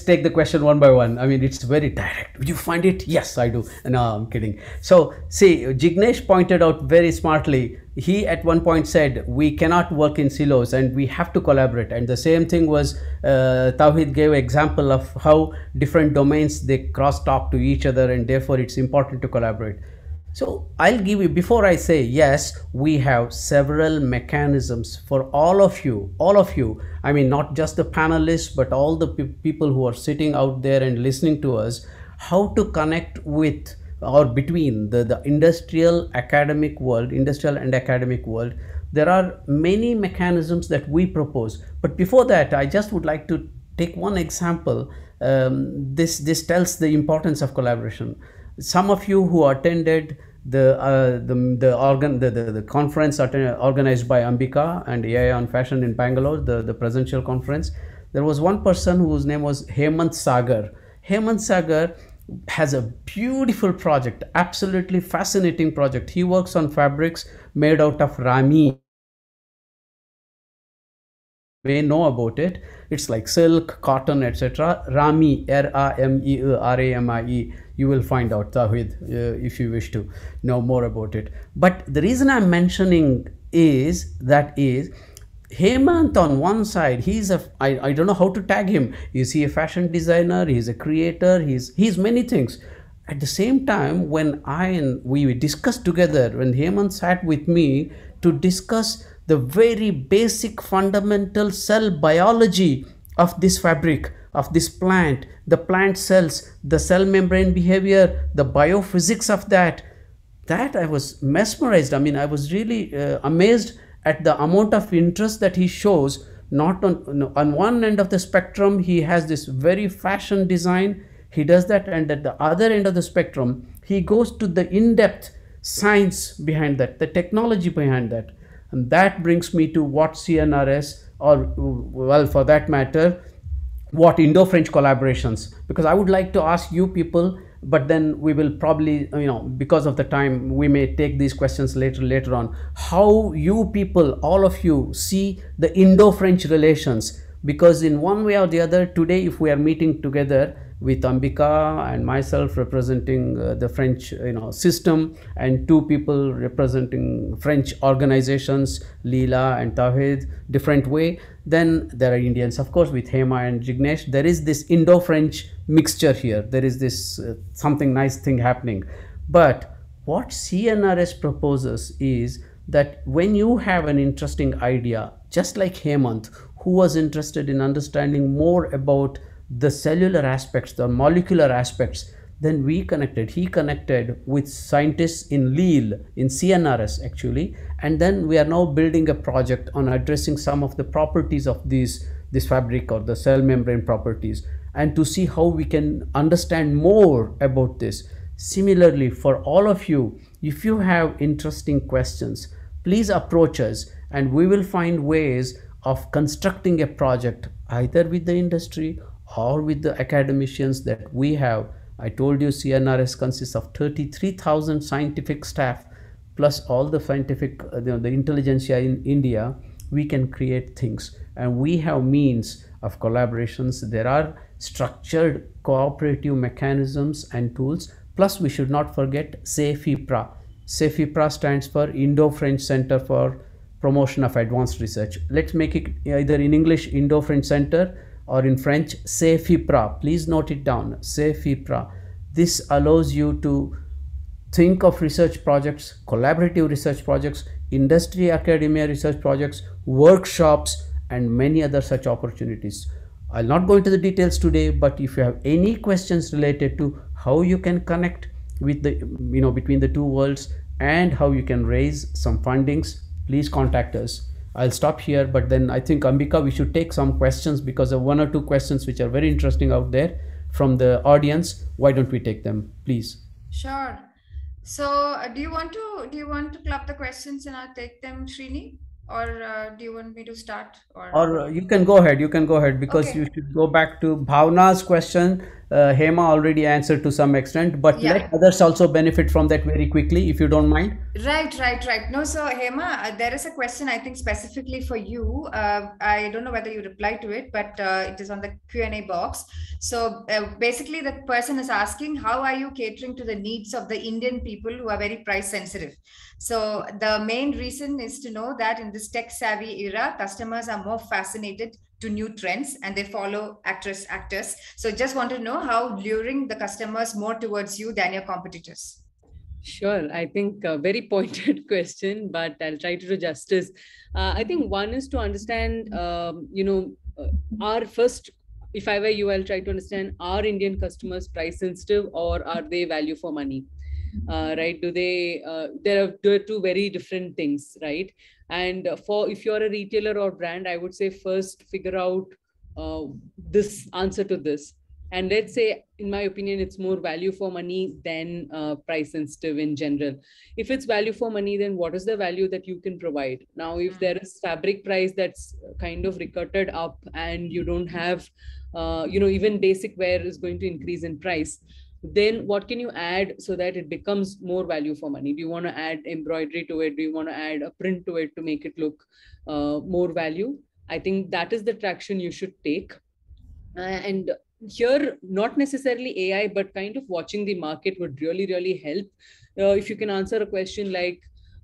take the question one by one. I mean, it's very direct. Would you find it? Yes, I do. No, I'm kidding. So see, Jignesh pointed out very smartly. He at one point said, we cannot work in silos and we have to collaborate. And the same thing was, Tawhid gave example of how different domains, they cross talk to each other, and therefore it's important to collaborate. So I'll give you, before I say yes, we have several mechanisms for all of you, I mean, not just the panelists, but all the people who are sitting out there and listening to us, how to connect with or between the industrial and academic world. There are many mechanisms that we propose. But before that, I just would like to take one example. This tells the importance of collaboration. Some of you who attended the conference organized by Ambika and AI on Fashion in Bangalore, the presidential conference, there was one person whose name was Hemant Sagar. Hemant Sagar has a beautiful project, absolutely fascinating project. He works on fabrics made out of rami. May know about it. It's like silk, cotton, etc. Rami, Ramie. You will find out, Tawhid, if you wish to know more about it. But the reason I'm mentioning is Hemant on one side, I don't know how to tag him. Is he a fashion designer? He's a creator. He's many things. At the same time, when we discussed together, when Hemant sat with me to discuss the very basic fundamental cell biology of this fabric, of this plant, the plant cells, the cell membrane behavior, the biophysics of that I was mesmerized. I mean, I was really amazed at the amount of interest that he shows. Not on one end of the spectrum, he has this very fashion design, he does that, and at the other end of the spectrum, he goes to the in-depth science behind that, the technology behind that. And that brings me to what CNRS, or well, for that matter, what Indo-French collaborations, because I would like to ask you people, but then we will probably, because of the time, we may take these questions later on, how you people, all of you, see the Indo-French relations. Because in one way or the other, today, if we are meeting together with Ambika and myself representing the French system, and two people representing French organizations, Leela and Tawhid, different way, then there are Indians, of course, with Hema and Jignesh. There is this Indo-French mixture here. There is this something nice thing happening. But what CNRS proposes is that when you have an interesting idea, just like Hemant, who was interested in understanding more about the cellular aspects, the molecular aspects, then he connected with scientists in Lille, in CNRS actually, and then we are now building a project on addressing some of the properties of this fabric, or the cell membrane properties, and to see how we can understand more about this. Similarly, for all of you, if you have interesting questions, please approach us, and we will find ways of constructing a project either with the industry or with the academicians that we have. I told you CNRS consists of 33,000 scientific staff. plus all the scientific, the intelligentsia in India, we can create things, and we have means of collaborations. There are structured cooperative mechanisms and tools. Plus, we should not forget CEFIPRA. CEFIPRA stands for Indo-French Center for Promotion of Advanced Research. Let's make it either in English Indo-French Center or in French CEFIPRA. Please note it down, CEFIPRA. This allows you to think of research projects, collaborative research projects, industry academia research projects, workshops, and many other such opportunities. I'll not go into the details today, but if you have any questions related to how you can connect with the, between the two worlds and how you can raise some fundings, please contact us. I'll stop here, but then I think, Ambika, we should take some questions because of one or two questions which are very interesting out there from the audience. Why don't we take them, please? Sure. So do you want to club the questions and I'll take them, Srini? Or do you want me to start? Or you can go ahead. You can go ahead, because you should go back to Bhavna's question. Hema already answered to some extent, but let others also benefit from that very quickly, if you don't mind. Right. No, so Hema, there is a question I think specifically for you. I don't know whether you replied to it, but it is on the Q&A box. So basically the person is asking, how are you catering to the needs of the Indian people who are very price sensitive? So the main reason is to know that in this tech savvy era, customers are more fascinated to new trends and they follow actors. So just want to know how luring the customers more towards you than your competitors. Sure. I think a very pointed question, but I'll try to do justice. I think one is to understand, our first, if I were you, I'll try to understand, are Indian customers price sensitive or are they value for money? Right? Do they, there are two very different things, right? And if you're a retailer or brand, I would say first figure out this answer to this. And let's say, in my opinion, it's more value for money than price sensitive in general. If it's value for money, then what is the value that you can provide? Now, if there is fabric price that's kind of recutted up and you don't have, even basic wear is going to increase in price, then what can you add so that it becomes more value for money? Do you want to add embroidery to it? Do you want to add a print to it to make it look more value? I think that is the traction you should take. And here, not necessarily AI, but kind of watching the market would really help. If you can answer a question like,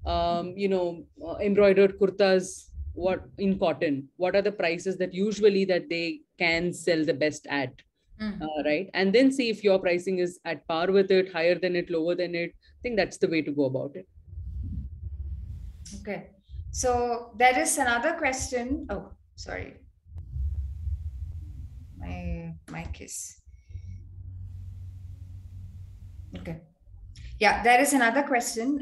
embroidered kurtas, what in cotton, what are the prices that usually that they can sell the best at? Right, and then see if your pricing is at par with it, higher than it, lower than it. I think that's the way to go about it. Okay, so there is another question. Oh, sorry, my mic is okay. Yeah, there is another question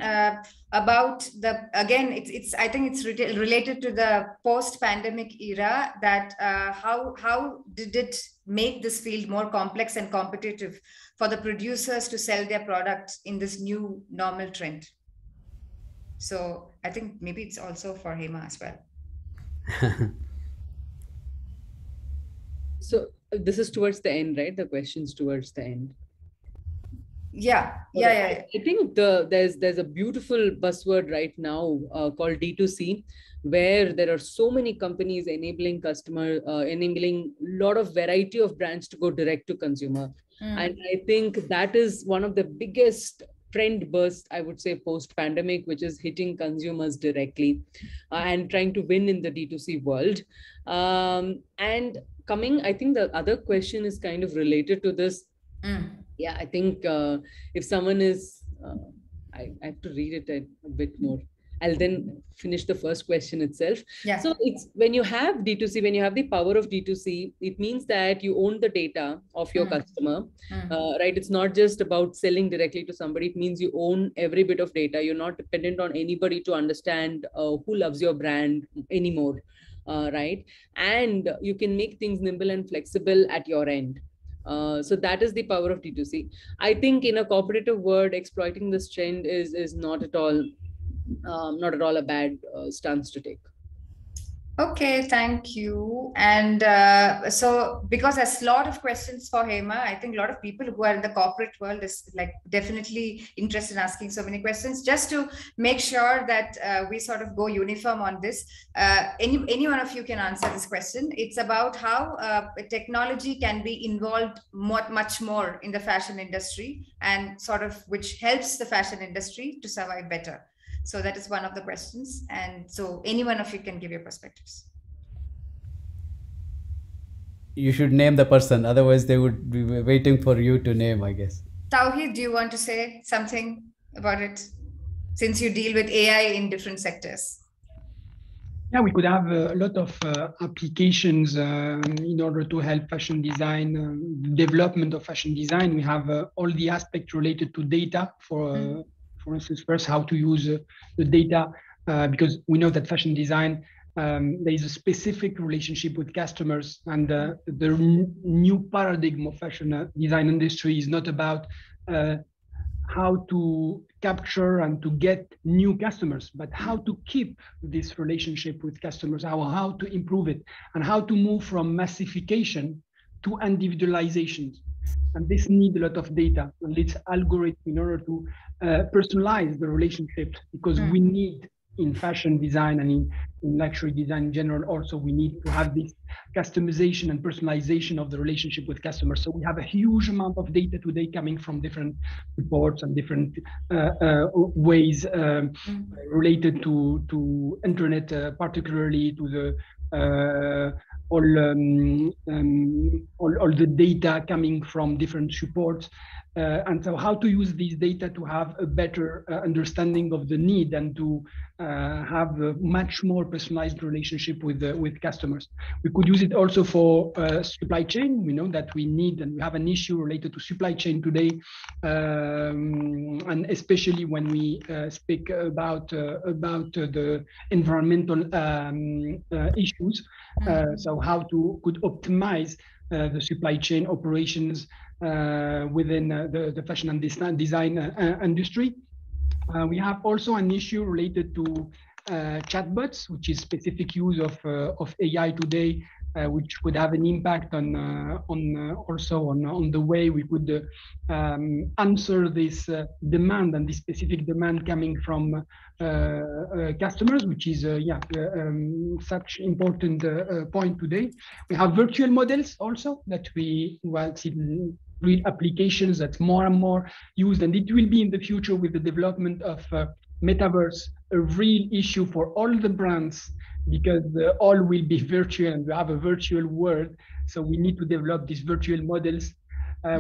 about it's I think it's related to the post-pandemic era, that how did it make this field more complex and competitive for the producers to sell their products in this new normal trend? So I think maybe it's also for Hema as well. So this is towards the end, right? The question's towards the end. Yeah. I think there's a beautiful buzzword right now called D2C, where there are so many companies enabling enabling a lot of variety of brands to go direct to consumer. And I think that is one of the biggest trend burst, I would say, post-pandemic, which is hitting consumers directly and trying to win in the D2C world. And coming, I think the other question is kind of related to this. Yeah, I think if someone is, I have to read it a bit more. I'll then finish the first question itself. Yeah. So it's when you have D2C, when you have the power of D2C, it means that you own the data of your customer, right? It's not just about selling directly to somebody. It means you own every bit of data. You're not dependent on anybody to understand who loves your brand anymore, right? And you can make things nimble and flexible at your end. So that is the power of D2C. I think in a competitive world, exploiting this trend is not at all a bad stance to take. Okay, thank you. And so, because there's a lot of questions for Hema, I think a lot of people who are in the corporate world is like definitely interested in asking so many questions. Just to make sure that we sort of go uniform on this, any one of you can answer this question. It's about how technology can be involved much more in the fashion industry, and sort of which helps the fashion industry to survive better. So that is one of the questions. And so any one of you can give your perspectives. You should name the person, otherwise they would be waiting for you to name, I guess. Tauhid, do you want to say something about it, since you deal with AI in different sectors? Yeah, we could have a lot of applications in order to help fashion design, development of fashion design. We have all the aspects related to data. For instance, first, how to use the data, because we know that fashion design, there is a specific relationship with customers, and the new paradigm of fashion design industry is not about how to capture and to get new customers, but how to keep this relationship with customers, how to improve it, and how to move from massification to individualization. And this needs a lot of data and its algorithm in order to personalize the relationship, because we need, in fashion design and in luxury design in general, also we need to have this customization and personalization of the relationship with customers. So we have a huge amount of data today coming from different reports and different ways related to internet, particularly to the all the data coming from different supports. And so how to use these data to have a better understanding of the need and to have a much more personalized relationship with customers. We could use it also for supply chain. We know that we need, and we have an issue related to supply chain today, and especially when we speak about the environmental issues. So how could optimize the supply chain operations within the fashion and design industry. We have also an issue related to chatbots, which is specific use of AI today, which could have an impact on the way we could answer this demand and this specific demand coming from customers, which is such important point today. We have virtual models also that we see real applications that's more and more used, and it will be in the future with the development of metaverse a real issue for all the brands, because all will be virtual and we have a virtual world. So we need to develop these virtual models.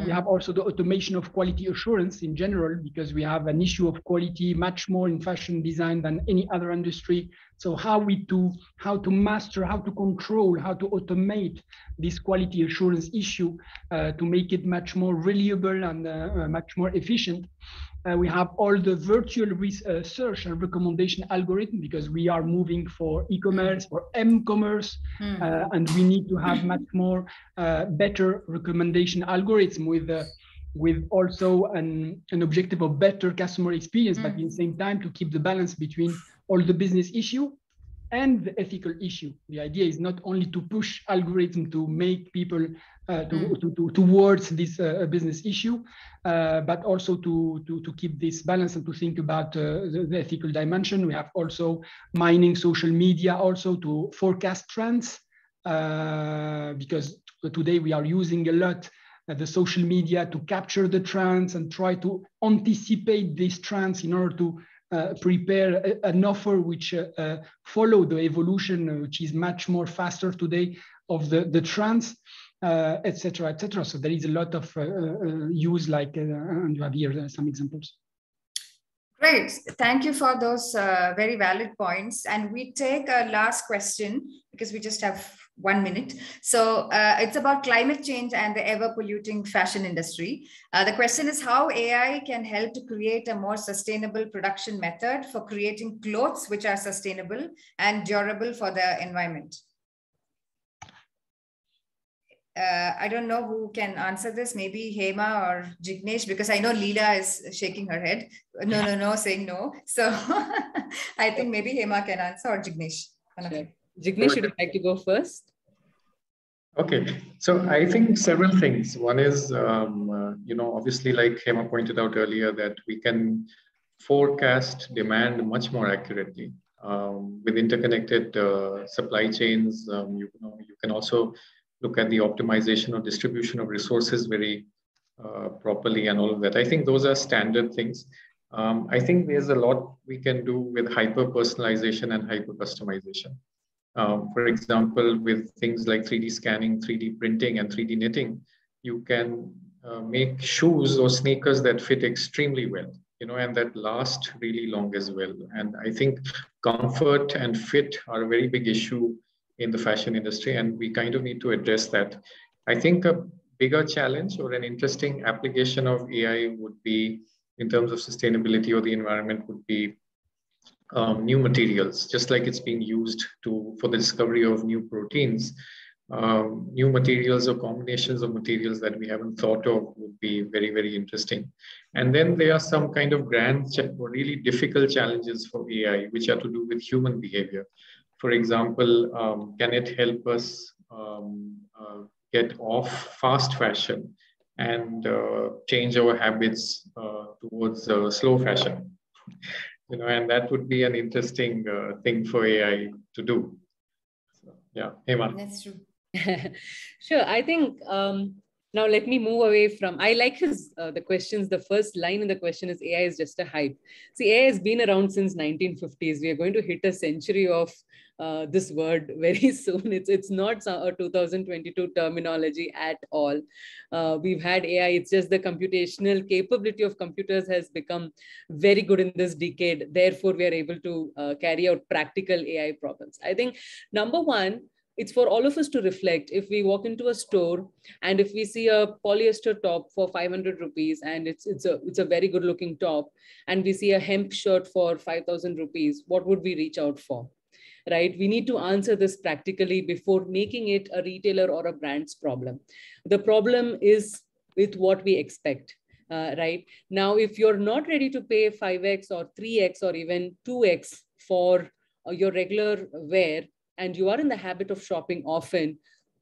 We have also the automation of quality assurance in general, because we have an issue of quality much more in fashion design than any other industry. So how to master, how to control, how to automate this quality assurance issue to make it much more reliable and much more efficient. We have all the virtual search and recommendation algorithm, because we are moving for e-commerce, for m-commerce, and we need to have much more better recommendation algorithm with also an objective of better customer experience, but at the same time to keep the balance between all the business issue and the ethical issue. The idea is not only to push algorithm to make people towards this business issue, but also to keep this balance and to think about the ethical dimension. We have also mining social media also to forecast trends, because today we are using a lot the social media to capture the trends and try to anticipate these trends in order to prepare an offer which follow the evolution, which is much more faster today of the trends, etc., etc. So there is a lot of use, like, and you have here some examples. Great, thank you for those very valid points. And we take a last question because we just have 1 minute. So it's about climate change and the ever polluting fashion industry. The question is how AI can help to create a more sustainable production method for creating clothes which are sustainable and durable for the environment. I don't know who can answer this, maybe Hema or Jignesh, because I know Leela is shaking her head. No, saying no. So I think maybe Hema can answer, or Jignesh. Sure. Jignesh, would you like to go first? Okay, so I think several things. One is, obviously, like Hema pointed out earlier, that we can forecast demand much more accurately. With interconnected supply chains, you can also look at the optimization or distribution of resources very properly and all of that. I think those are standard things. I think there's a lot we can do with hyper personalization and hyper customization. For example, with things like 3D scanning, 3D printing, and 3D knitting, you can make shoes or sneakers that fit extremely well, and that last really long as well. And I think comfort and fit are a very big issue in the fashion industry, and we kind of need to address that. I think a bigger challenge or an interesting application of AI would be, in terms of sustainability or the environment, would be new materials, just like it's being used for the discovery of new proteins. New materials or combinations of materials that we haven't thought of would be very, very interesting. And then there are some kind of really difficult challenges for AI, which are to do with human behavior. For example, can it help us get off fast fashion and change our habits towards slow fashion? And that would be an interesting thing for AI to do. So, yeah, Hema. That's true. Sure. I think now let me move away from, I like the questions. The first line in the question is AI is just a hype. See, AI has been around since 1950s. We are going to hit a century of this word very soon. It's not a 2022 terminology at all. We've had AI. It's just the computational capability of computers has become very good in this decade. Therefore, we are able to carry out practical AI problems. I think number one, it's for all of us to reflect. If we walk into a store and if we see a polyester top for 500 rupees and it's a very good looking top, and we see a hemp shirt for 5,000 rupees, what would we reach out for? Right? We need to answer this practically before making it a retailer or a brand's problem. The problem is with what we expect. Right? Now, if you're not ready to pay 5x or 3x or even 2x for your regular wear, and you are in the habit of shopping often,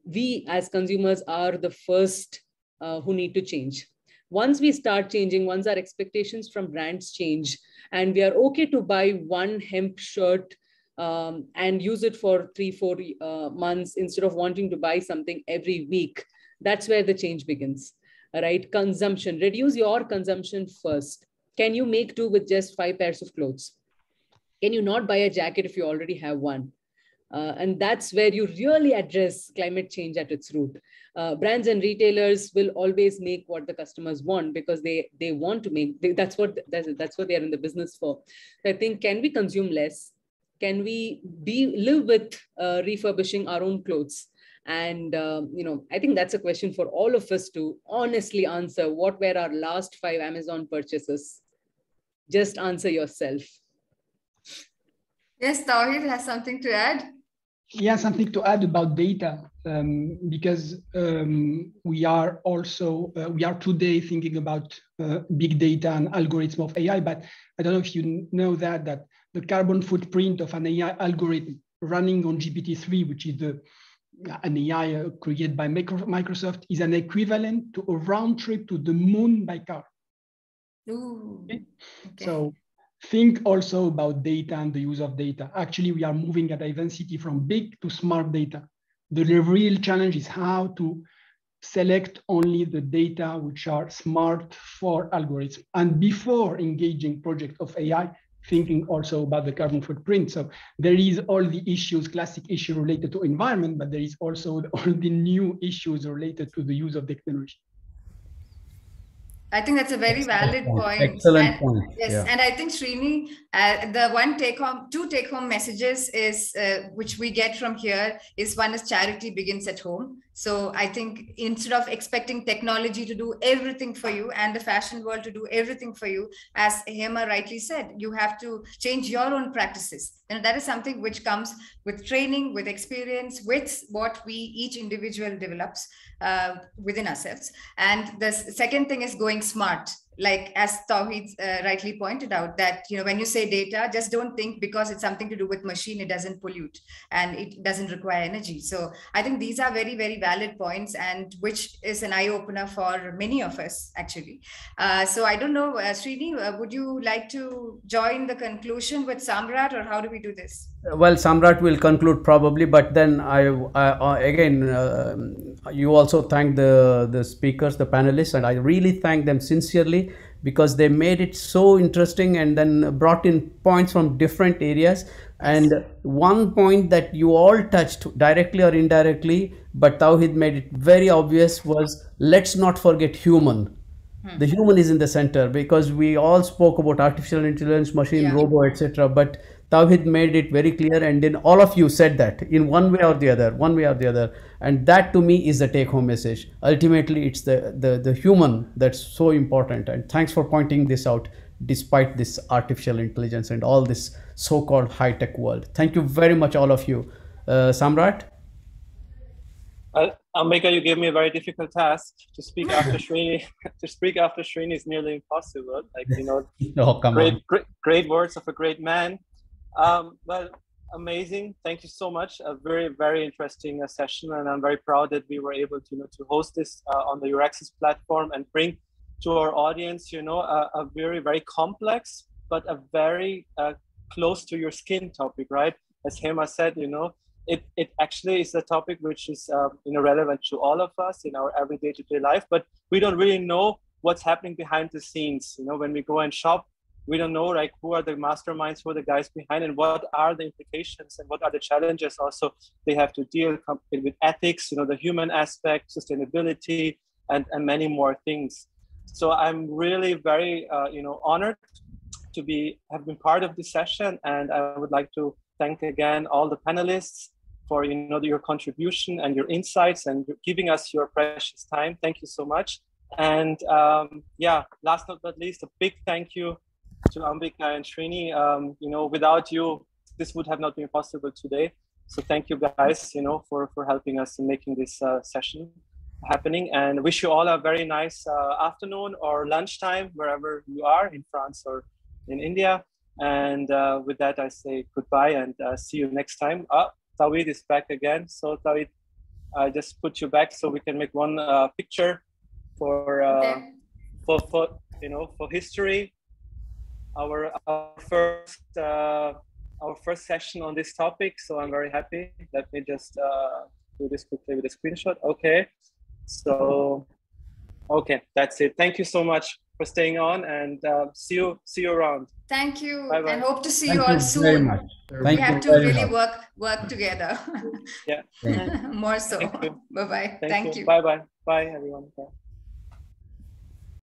we as consumers are the first who need to change. Once we start changing, once our expectations from brands change, and we are okay to buy one hemp shirt and use it for 3-4 months instead of wanting to buy something every week, that's where the change begins. Right? Consumption, reduce your consumption first. Can you make do with just 5 pairs of clothes? Can you not buy a jacket if you already have one? And that's where you really address climate change at its root. Brands and retailers will always make what the customers want because they want to make, that's what they are in the business for. So I think, can we consume less? Can we live with refurbishing our own clothes? And, I think that's a question for all of us to honestly answer. What were our last 5 Amazon purchases? Just answer yourself. Yes, Tawhid has something to add. Yeah, something to add about data, because we are today thinking about big data and algorithm of AI, but I don't know if you know that the carbon footprint of an AI algorithm running on GPT-3, which is an AI created by Microsoft, is an equivalent to a round trip to the moon by car. Ooh, okay. So think also about data and the use of data. Actually, we are moving at Ivancity from big to smart data. The real challenge is how to select only the data which are smart for algorithms. And before engaging project of AI, thinking also about the carbon footprint. So there is all the issues, classic issue related to environment, but there is also all the new issues related to the use of technology. I think that's a very valid point. Excellent point. Yes, yeah. And I think Srini, the two take-home messages is which we get from here is, one is charity begins at home. So I think instead of expecting technology to do everything for you and the fashion world to do everything for you, as Hema rightly said, you have to change your own practices. And that is something which comes with training, with experience, with what we each individual develops within ourselves. And the second thing is going smart. like as Tawheed rightly pointed out, that when you say data, just don't think because it's something to do with machine, it doesn't pollute and it doesn't require energy. So I think these are very, very valid points, and which is an eye-opener for many of us actually. So I don't know, Srini, would you like to join the conclusion with Samrat, or how do we do this? Well, Samrat will conclude probably, but then again, you also thank the speakers, the panelists, and I really thank them sincerely, because they made it so interesting and then brought in points from different areas. And one point that you all touched directly or indirectly, but Tawheed made it very obvious, was let's not forget human. The human is in the center, because we all spoke about artificial intelligence, machine, robo, etc. But Tawheed made it very clear, and then all of you said that in one way or the other, and that to me is the take-home message. Ultimately, it's the human that's so important. And thanks for pointing this out, despite this artificial intelligence and all this so-called high-tech world. Thank you very much, all of you. Samrat? Ambika, you gave me a very difficult task to speak after Srini. To speak after Srini is nearly impossible. Like, Oh, great words of a great man. Well, amazing. Thank you so much. A very, very interesting session, and I'm very proud that we were able to host this on the Your Access platform and bring to our audience, a very, very complex but a very close to your skin topic, right? As Hema said, it actually is a topic which is relevant to all of us in our everyday to-day life, but we don't really know what's happening behind the scenes. When we go and shop, we don't know like who are the masterminds, who are the guys behind, and what are the implications and what are the challenges also they have to deal with ethics, the human aspect, sustainability, and many more things. So I'm really very honored to have been part of this session, and I would like to thank again all the panelists for your contribution and your insights and giving us your precious time. Thank you so much. And last but not least, a big thank you to Ambika and Srini. Without you, this would have not been possible today. So thank you guys, for helping us in making this session happening, and wish you all a very nice afternoon or lunchtime, wherever you are, in France or in India. And with that, I say goodbye and see you next time. Tawheed is back again. So Tawheed, I just put you back so we can make one picture for history. Our first session on this topic. So I'm very happy. Let me just do this quickly with a screenshot. Okay. So, okay, that's it. Thank you so much for staying on, and see you around. Thank you. Bye-bye. And hope to see Thank you all you soon. very much. We have to really work together. Yeah. More so. Thank you. Bye-bye. Thank you. you. Bye-bye. Bye, everyone. Bye.